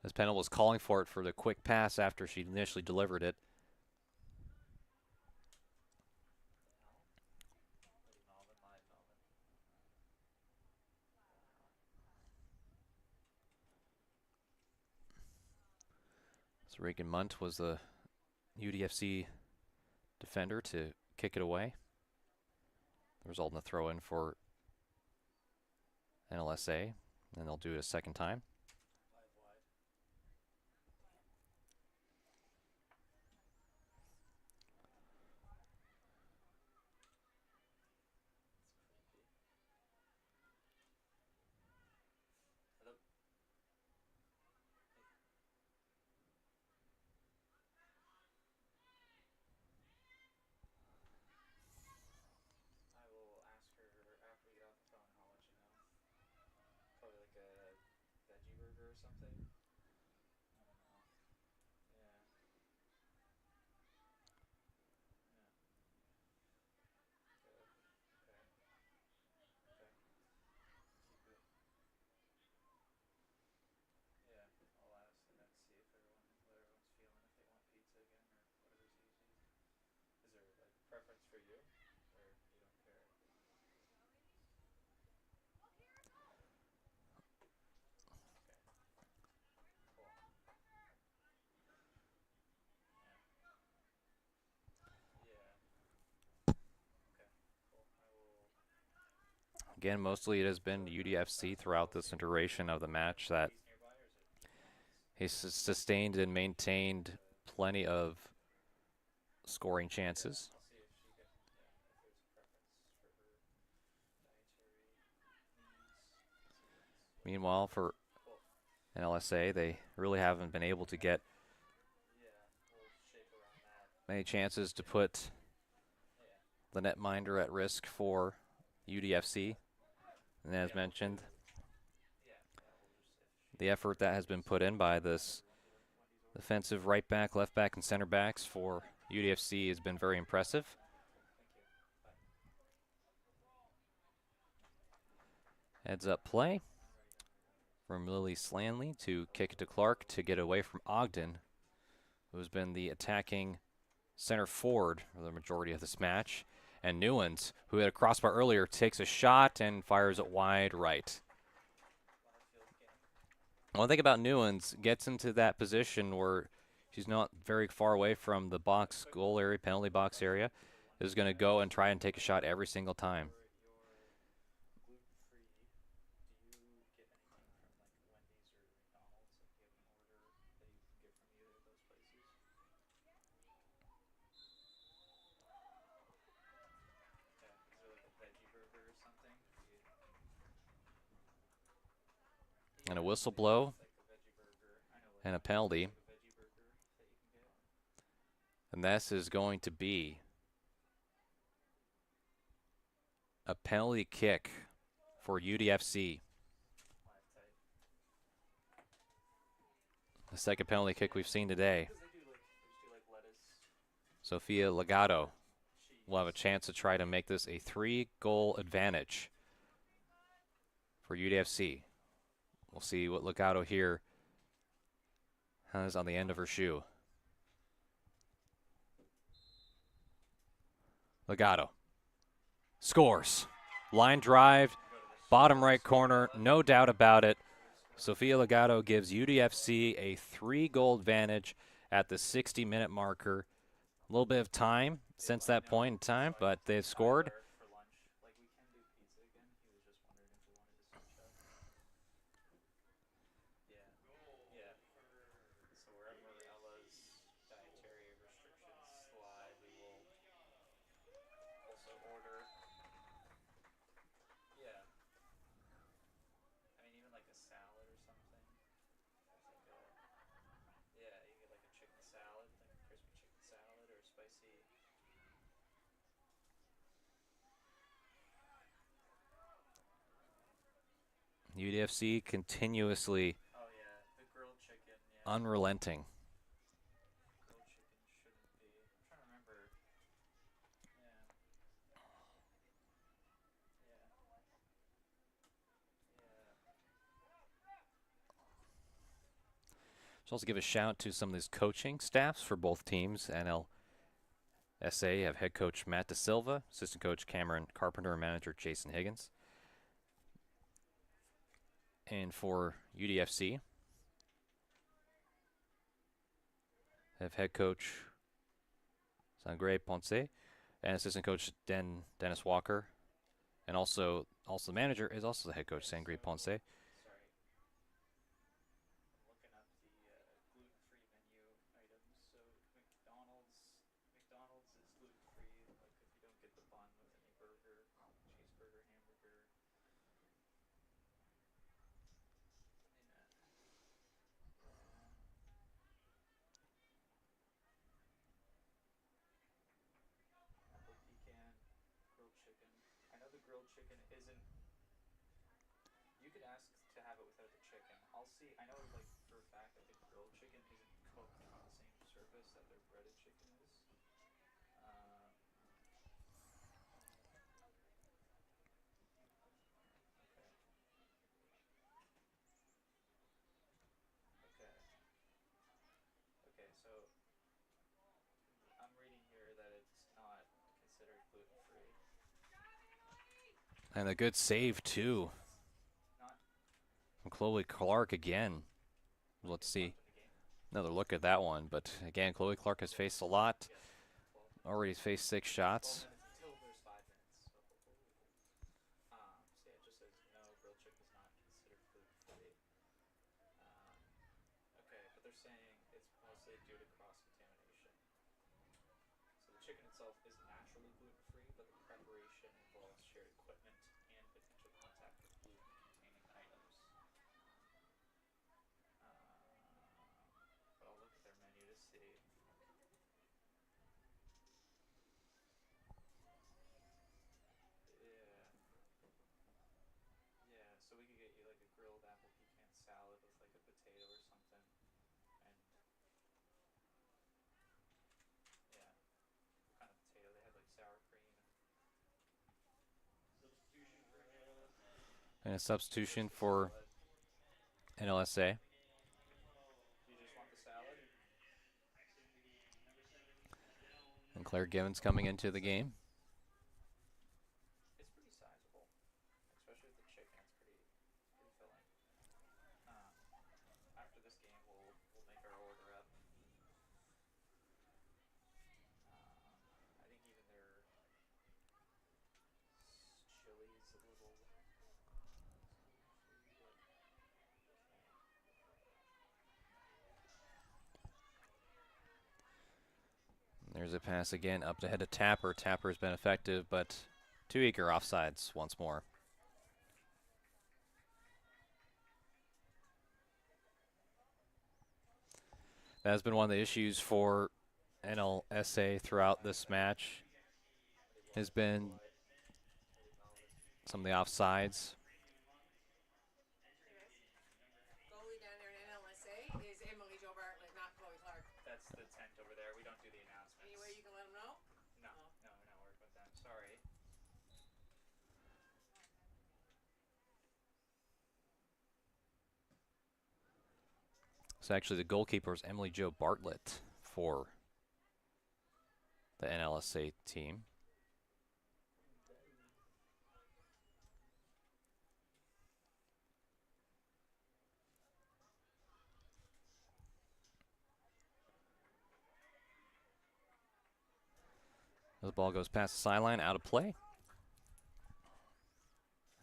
as Pennell was calling for it for the quick pass after she initially delivered it. So Reagan Munt was the UDFC defender to kick it away. The result in the throw-in for NLSA, and they'll do it a second time. Again, mostly it has been UDFC throughout this duration of the match that he's sustained and maintained plenty of scoring chances. Meanwhile, for NLSA, they really haven't been able to get many chances to put the netminder at risk for UDFC. And as mentioned, the effort that has been put in by this defensive right back, left back, and center backs for UDFC has been very impressive. Heads up play from Lily Slanley to kick it to Clark to get away from Ogden, who has been the attacking center forward for the majority of this match. And Newens, who had a crossbar earlier, takes a shot and fires it wide right. One thing about Newens, gets into that position where she's not very far away from the box goal area, penalty box area, is going to go and try and take a shot every single time. And a whistle blow and a penalty. And this is going to be a penalty kick for UDFC. The second penalty kick we've seen today. Sophia Legato will have a chance to try to make this a 3-goal advantage for UDFC. We'll see what Legato here has on the end of her shoe. Legato scores. Line drive, bottom right corner, no doubt about it. Sophia Legato gives UDFC a 3-goal advantage at the 60-minute marker. A little bit of time since that point in time, but they've scored. UDFC continuously Oh yeah, the grilled chicken. Yeah, unrelenting. grilled chicken shouldn't be. I'm trying to remember. Yeah, yeah, yeah. Should also give a shout to some of these coaching staffs for both teams. NLSA have head coach Matt De Silva, assistant coach Cameron Carpenter, and manager Jason Higgins. And for UDFC, have head coach Sangre Ponce and assistant coach Dennis Walker, and also the manager is also the head coach Sangre Ponce. Sorry. I'm looking up the gluten-free menu items. So McDonald's is gluten-free. Like if you don't get the bun with any burger, cheeseburger, hamburger. Yeah. Yeah. Apple pecan, grilled chicken. I know the grilled chicken isn't. You could ask to have it without the chicken. I'll see. I know, like for a fact, that the grilled chicken isn't cooked on the same surface that their breaded chicken is. Okay. Okay. Okay. So I'm reading here that it's not considered gluten-free. And a good save too Not from Chloe Clark again. Let's see another look at that one. But again, Chloe Clark has faced a lot. Already faced 6 shots. 12 minutes until there's 5 minutes. So yeah, it just says no, grilled chicken is not considered gluten-free. Okay, but they're saying it's mostly due to cross-contamination. So the chicken itself is naturally gluten-free, but the preparation involves shared equipment and potential contact with gluten-containing items. But I'll look at their menu to see. Yeah. Yeah, so we could get you like a grilled apple pecan salad with like a potato or something. And yeah, what kind of potato? They had like sour cream and substitution for And a substitution for NLSA. do you just want the salad? And Claire Givens coming into the game. It's pretty sizable, especially with the chicken. It's pretty filling. After this game, we'll make our order up. I think even their chili's a little gluten-free, but There's a pass again up ahead of Tapper. Tapper's been effective, but too eager offsides once more. That has been one of the issues for NLSA throughout this match. Has been some of the offsides. Goalie down there in NLSA is Emily Jo Bartlett, not Chloe Clark. that's the tent over there. We don't do the announcements. Any way you can let them know? No, no, we're not working with them. Sorry. So actually the goalkeeper is Emily Jo Bartlett for the NLSA team. The ball goes past the sideline, out of play.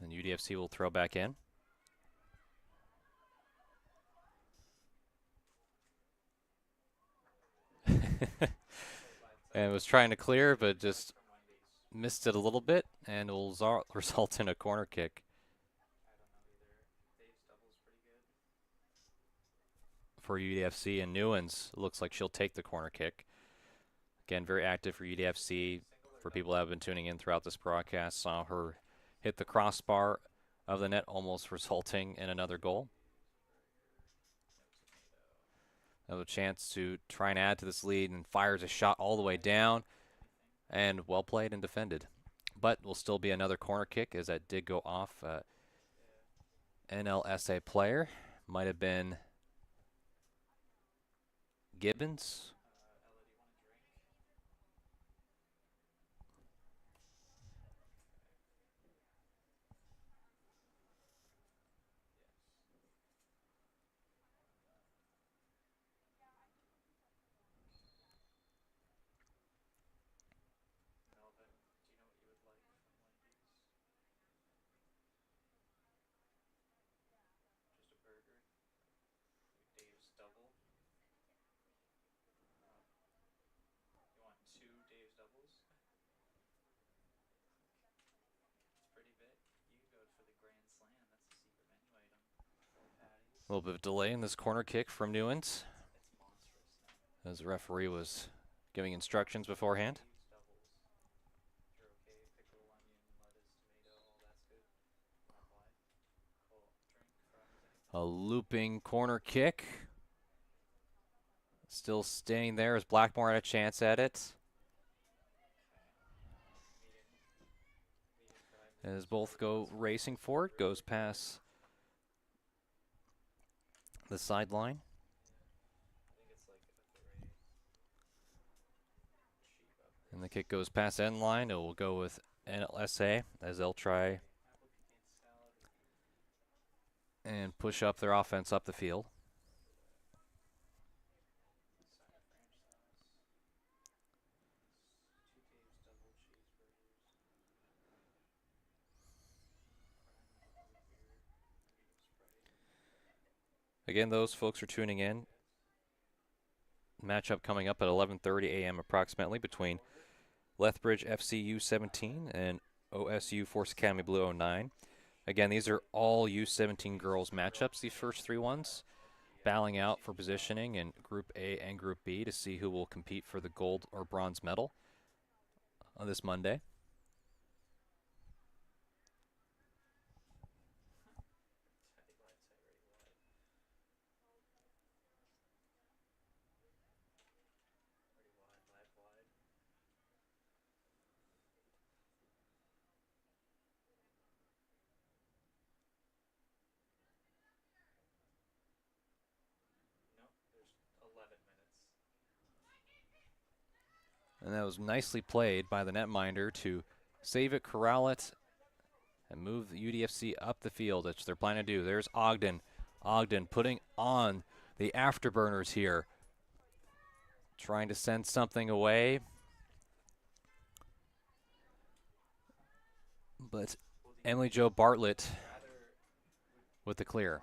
And UDFC will throw back in. And was trying to clear, but just missed it a little bit, and will result in a corner kick. I don't know either. Dave's double's pretty good. For UDFC, and Newens looks like she'll take the corner kick. Again, very active for UDFC. For people that have been tuning in throughout this broadcast, saw her hit the crossbar of the net, almost resulting in another goal. Another chance to try and add to this lead, and fires a shot all the way down, and well played and defended. But will still be another corner kick, as that did go off. NLSA player, might have been Gibbons. Melvin, do you know what you would like from Wendy's? Just a burger? Like Dave's double? You want 2 Dave's doubles? It's pretty big. You could go for the Grand Slam. That's the secret menu item. 4 patties. A little bit of delay in this corner kick from Newens, It's monstrous now. as the referee was giving instructions beforehand. Dave's doubles. You're okay. Pickle, onion, lettuce, tomato, all that's good. Not wide. Cool. Drink, fries, A looping corner kick. Still staying there as Blackmore had a chance at it. As both go racing for it, goes past the sideline. And the kick goes past end line. It will go with NLSA as they'll try and push up their offense up the field. Again, those folks are tuning in. Matchup coming up at 11:30 a.m. approximately between Lethbridge FC U17 and OSU Force Academy Blue 09. Again, these are all U17 girls matchups, these first 3 ones, battling out for positioning in Group A and Group B to see who will compete for the gold or bronze medal on this Monday. And that was nicely played by the netminder to save it, corral it, and move the UDFC up the field, which they're planning to do. There's Ogden. Ogden putting on the afterburners here. Trying to send something away. But Emily Jo Bartlett with the clear.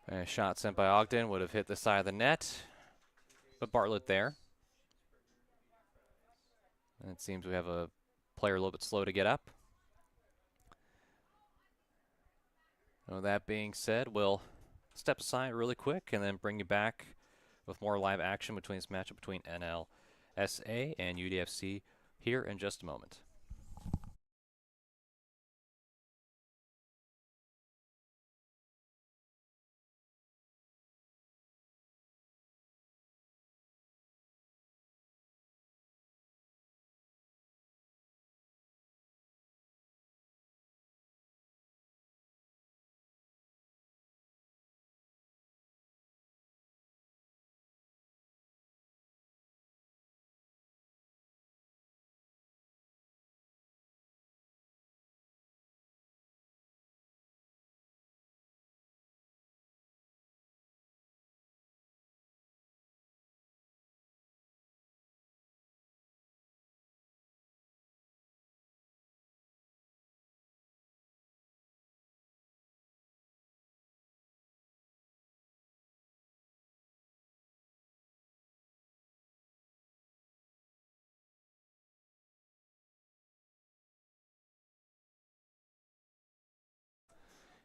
And a shot sent by Ogden would have hit the side of the net, but Bartlett there. And it seems we have a player a little bit slow to get up. And with that being said, we'll step aside really quick and then bring you back with more live action between this matchup between NLSA and UDFC here in just a moment.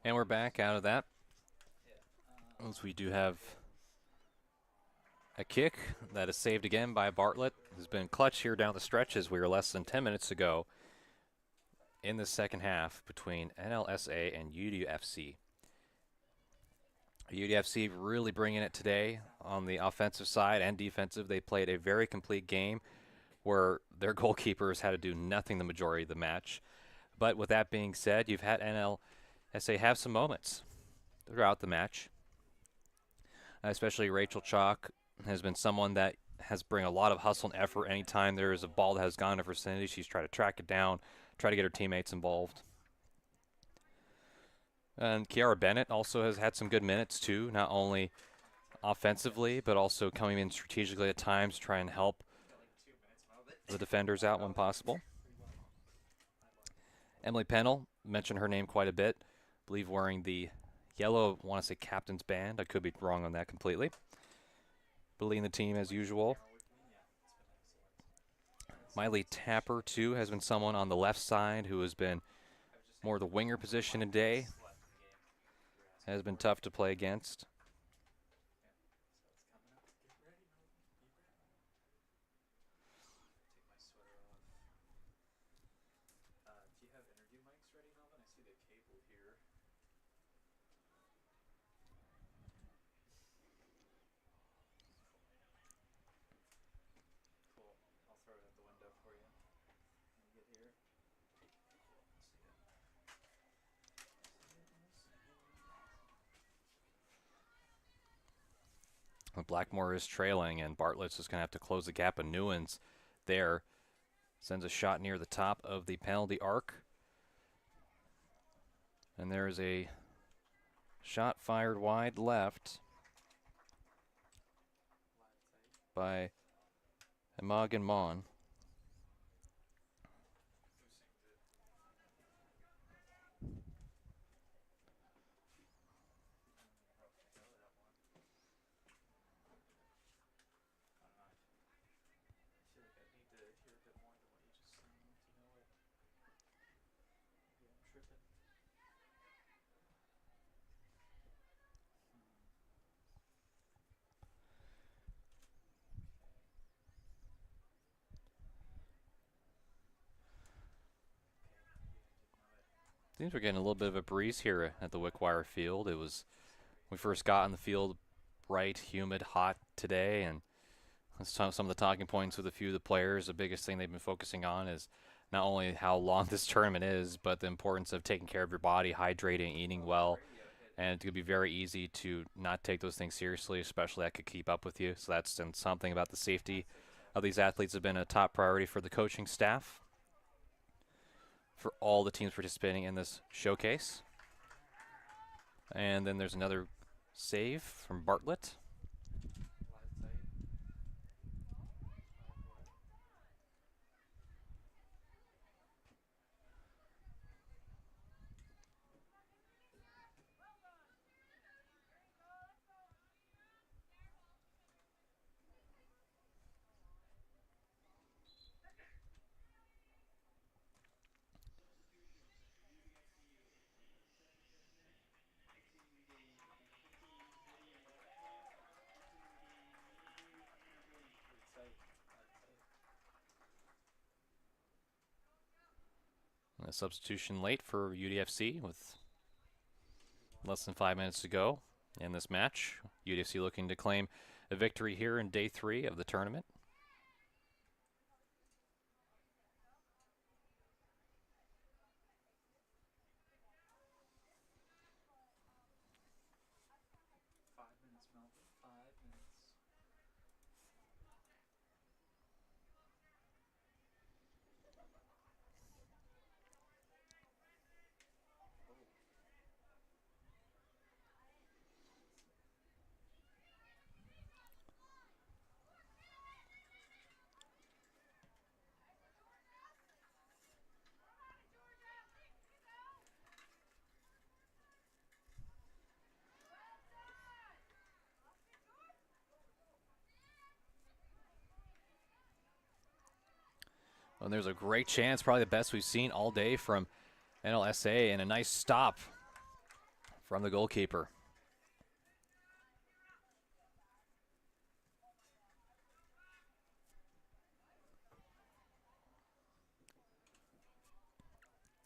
And we're back out of that. As we do have a kick that is saved again by Bartlett, who's been clutch here down the stretch as we were less than 10 minutes to go in the second half between NLSA and UDFC. UDFC really bringing it today on the offensive side and defensive. They played a very complete game where their goalkeepers had to do nothing the majority of the match. But with that being said, you've had NLSA have some moments throughout the match. Especially Rachel Chalk has been someone that has bring a lot of hustle and effort anytime there is a ball that has gone to vicinity. She's tried to track it down, try to get her teammates involved. And Kiara Bennett also has had some good minutes too, not only offensively, but also coming in strategically at times to try and help the defenders out when possible. Emily Pennell, mentioned her name quite a bit, I believe wearing the yellow, I want to say captain's band. I could be wrong on that completely. But leading the team as usual. Miley Tapper, too, has been someone on the left side who has been more the winger position today. Has been tough to play against. Do you have interview mics ready, Melvin? I see the cable here. Cool. I'll throw it out the window for you when you get here. Blackmore is trailing, and Bartlett's just going to have to close the gap. And Newens there sends a shot near the top of the penalty arc. And there is a shot fired wide left by Imogen Mon. Seems we're getting a little bit of a breeze here at the Wickwire field. It was, we first got on the field, bright, humid, hot today, and some of the talking points with a few of the players. The biggest thing they've been focusing on is not only how long this tournament is, but the importance of taking care of your body, hydrating, eating well. And it could be very easy to not take those things seriously, especially that could keep up with you. So that's something about the safety of these athletes have been a top priority for the coaching staff, for all the teams participating in this showcase. And then there's another save from Bartlett. A substitution late for UDFC with less than 5 minutes to go in this match. UDFC looking to claim a victory here in day 3 of the tournament. And there's a great chance, probably the best we've seen all day from NLSA, and a nice stop from the goalkeeper.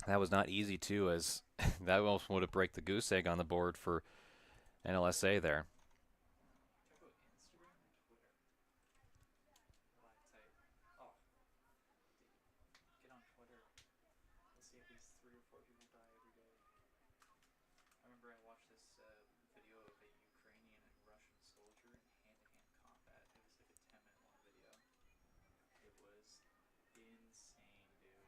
That was not easy, too, as that almost would have break the goose egg on the board for NLSA there. I remember I watched this video of a Ukrainian and Russian soldier in hand-to-hand combat. It was like a 10-minute long video. It was insane, dude.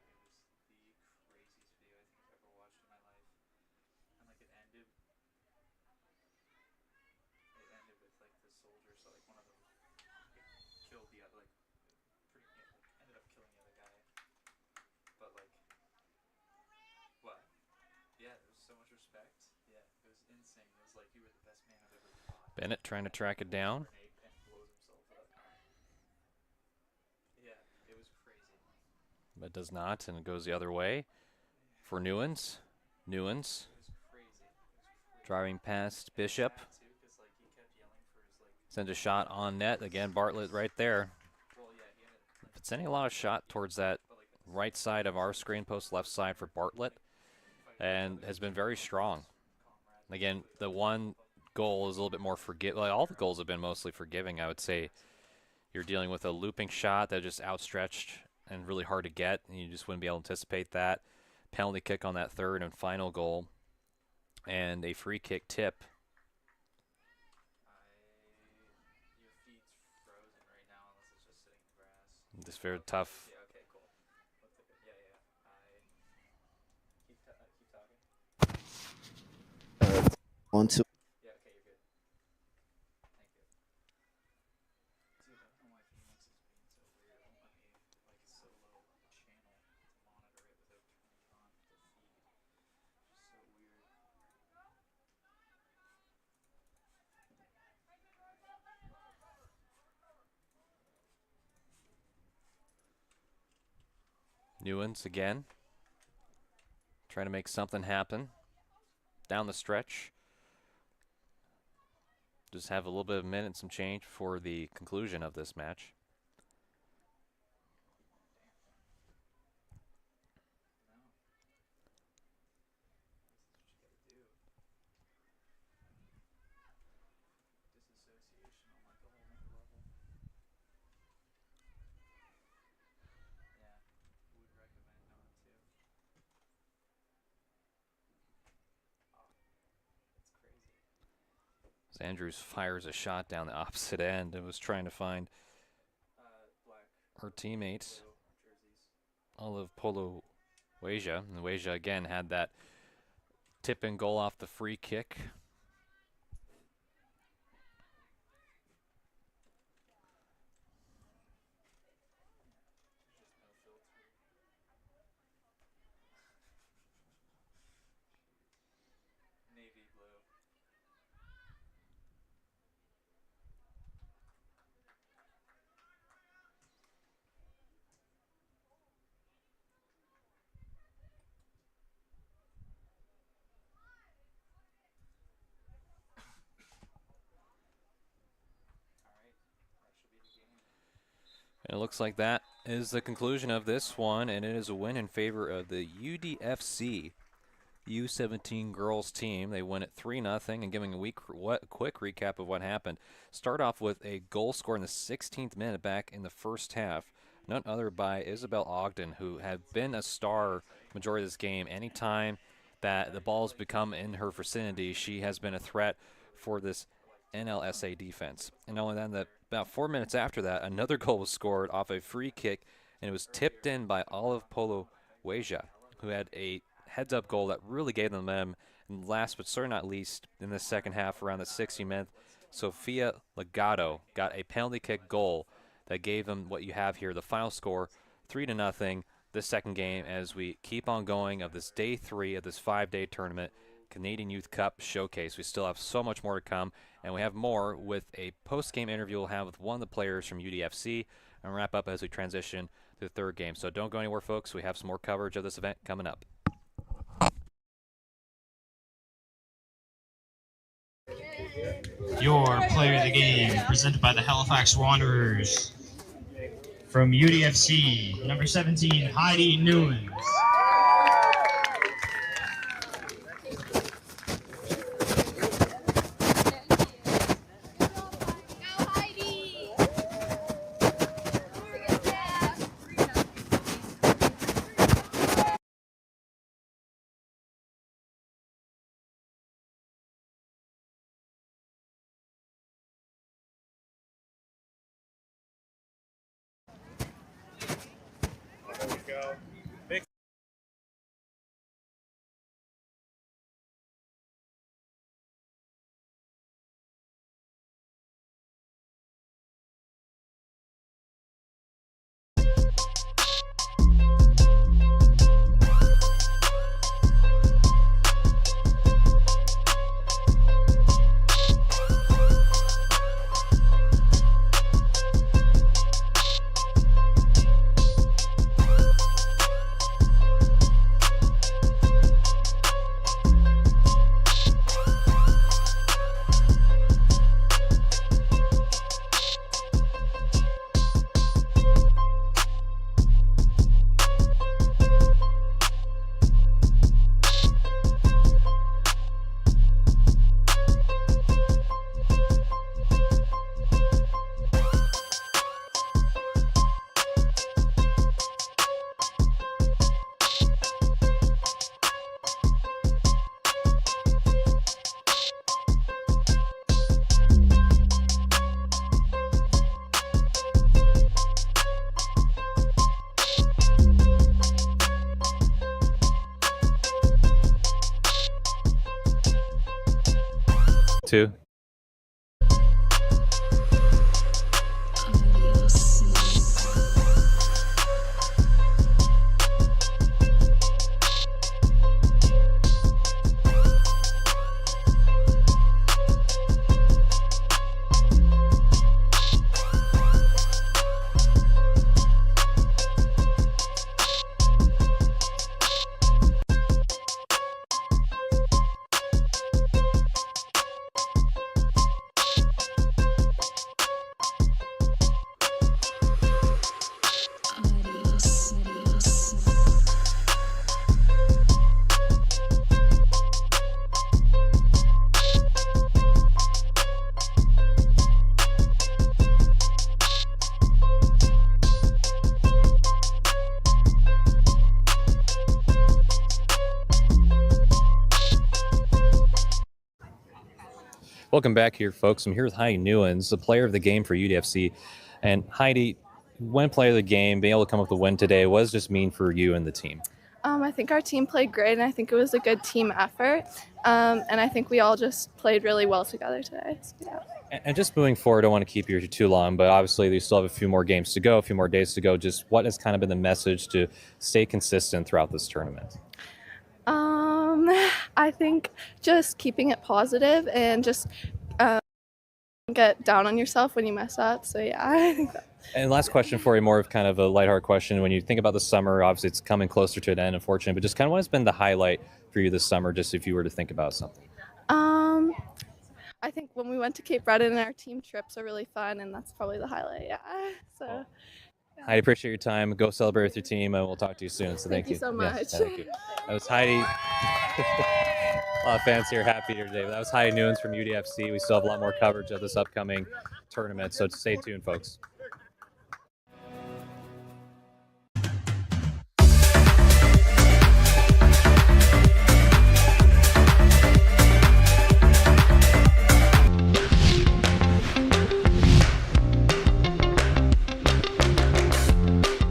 It was the craziest video I think I've ever watched in my life. And like it ended with like the soldier, so like one of them killed the other, like ended up killing the other guy. But like, what? Yeah, there was so much respect. Yeah, it was insane. It was like you were the best man I've ever fought. Bennett trying to track it down. And blows himself up. Yeah, it was crazy. But does not, and it goes the other way for Newens. Newens driving past Bishop. Sends a shot on net. Again, Bartlett right there. But sending a lot of shot towards that right side of our screen post, left side for Bartlett, and has been very strong. Again, the one goal is a little bit more forgiving. Like all the goals have been mostly forgiving, I would say. You're dealing with a looping shot that just outstretched and really hard to get, and you just wouldn't be able to anticipate that. Penalty kick on that third and final goal, and a free kick tip. Your feet's frozen right now unless it's just sitting in the grass. This very tough. Yeah, okay, cool. Keep talking. On to Yeah, okay, you're good. Thank you. Dude, I don't know why Phoenix is being so weird. It won't let me, like, solo channel to monitor it without turning on the feed. Just so weird. Newens again. Trying to make something happen down the stretch. Just have a little bit of a minute and some change for the conclusion of this match. Disassociation on like a whole nother level. Yeah, would recommend not to. Oh, that's crazy. As Andrews fires a shot down the opposite end and was trying to find her teammate, Olive Polo Weja. And Weja again had that tip and goal off the free kick. Navy blue. And it looks like that is the conclusion of this one, and it is a win in favor of the UDFC U17 girls team. They win it 3-0, and giving a quick recap of what happened. Start off with a goal score in the 16th minute back in the first half, none other by Isabel Ogden, who had been a star majority of this game. Anytime that the ball's become in her vicinity, she has been a threat for this NLSA defense. And not only that, about 4 minutes after that, another goal was scored off a free kick, and it was tipped in by Olive Polo Weja, who had a heads-up goal that really gave them momentum. And last but certainly not least, in the second half, around the 60th minute, Sofia Legato got a penalty kick goal that gave them what you have here, the final score, 3-0, this second game, as we keep on going of this day 3 of this 5-day tournament, Canadian Youth Cup Showcase. We still have so much more to come, and we have more with a post-game interview we'll have with one of the players from UDFC, and wrap up as we transition to the third game. So don't go anywhere, folks. We have some more coverage of this event coming up. Your player of the game, presented by the Halifax Wanderers. From UDFC, number 17, Heidi Newlands. Two. Welcome back here, folks. I'm here with Heidi Newlands, the player of the game for UDFC. And Heidi, when player of the game, being able to come up with a win today, what does this mean for you and the team? I think our team played great, and I think it was a good team effort. And I think we all just played really well together today. So, yeah. And just moving forward, I don't want to keep you here too long, but obviously you still have a few more games to go, a few more days to go. Just what has kind of been the message to stay consistent throughout this tournament? I think just keeping it positive and just get down on yourself when you mess up. So yeah, I think that. And last question for you, more of kind of a lighthearted question. When you think about the summer, obviously it's coming closer to an end, unfortunately, but just kind of what has been the highlight for you this summer, just if you were to think about something? I think when we went to Cape Breton and our team trips are really fun, and that's probably the highlight. Yeah. So. Cool. I appreciate your time. Go celebrate with your team, and we'll talk to you soon. So thank you so much. Yes, thank you. That was Heidi. A lot of fans here happy here today. That was Heidi Newlands from UDFC. We still have a lot more coverage of this upcoming tournament, so stay tuned, folks.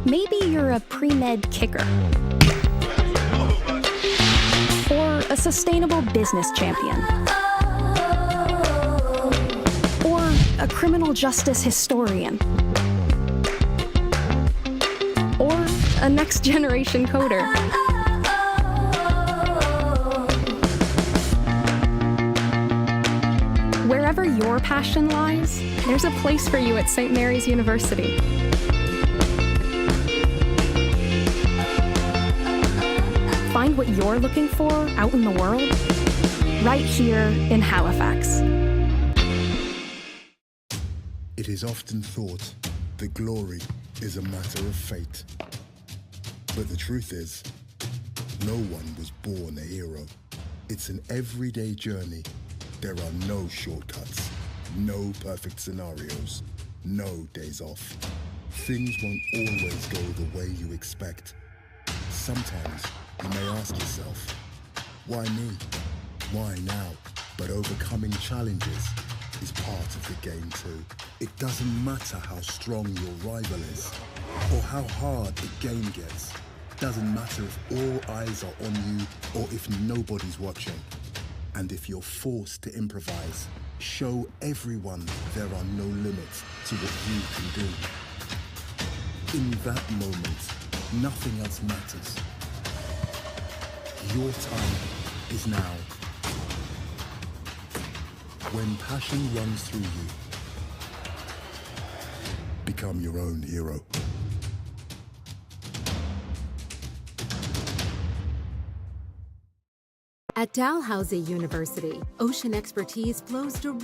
Maybe you're a pre-med kicker, or a sustainable business champion, or a criminal justice historian, or a next-generation coder. Wherever your passion lies, there's a place for you at St. Mary's University. Find what you're looking for out in the world, right here in Halifax. It is often thought that glory is a matter of fate. But the truth is, no one was born a hero. It's an everyday journey. There are no shortcuts, no perfect scenarios, no days off. Things won't always go the way you expect. Sometimes you may ask yourself, why me? Why now? But overcoming challenges is part of the game too. It doesn't matter how strong your rival is or how hard the game gets. Doesn't matter if all eyes are on you or if nobody's watching. And if you're forced to improvise, show everyone there are no limits to what you can do. In that moment, nothing else matters. Your time is now. When passion runs through you, become your own hero. At Dalhousie University, ocean expertise flows directly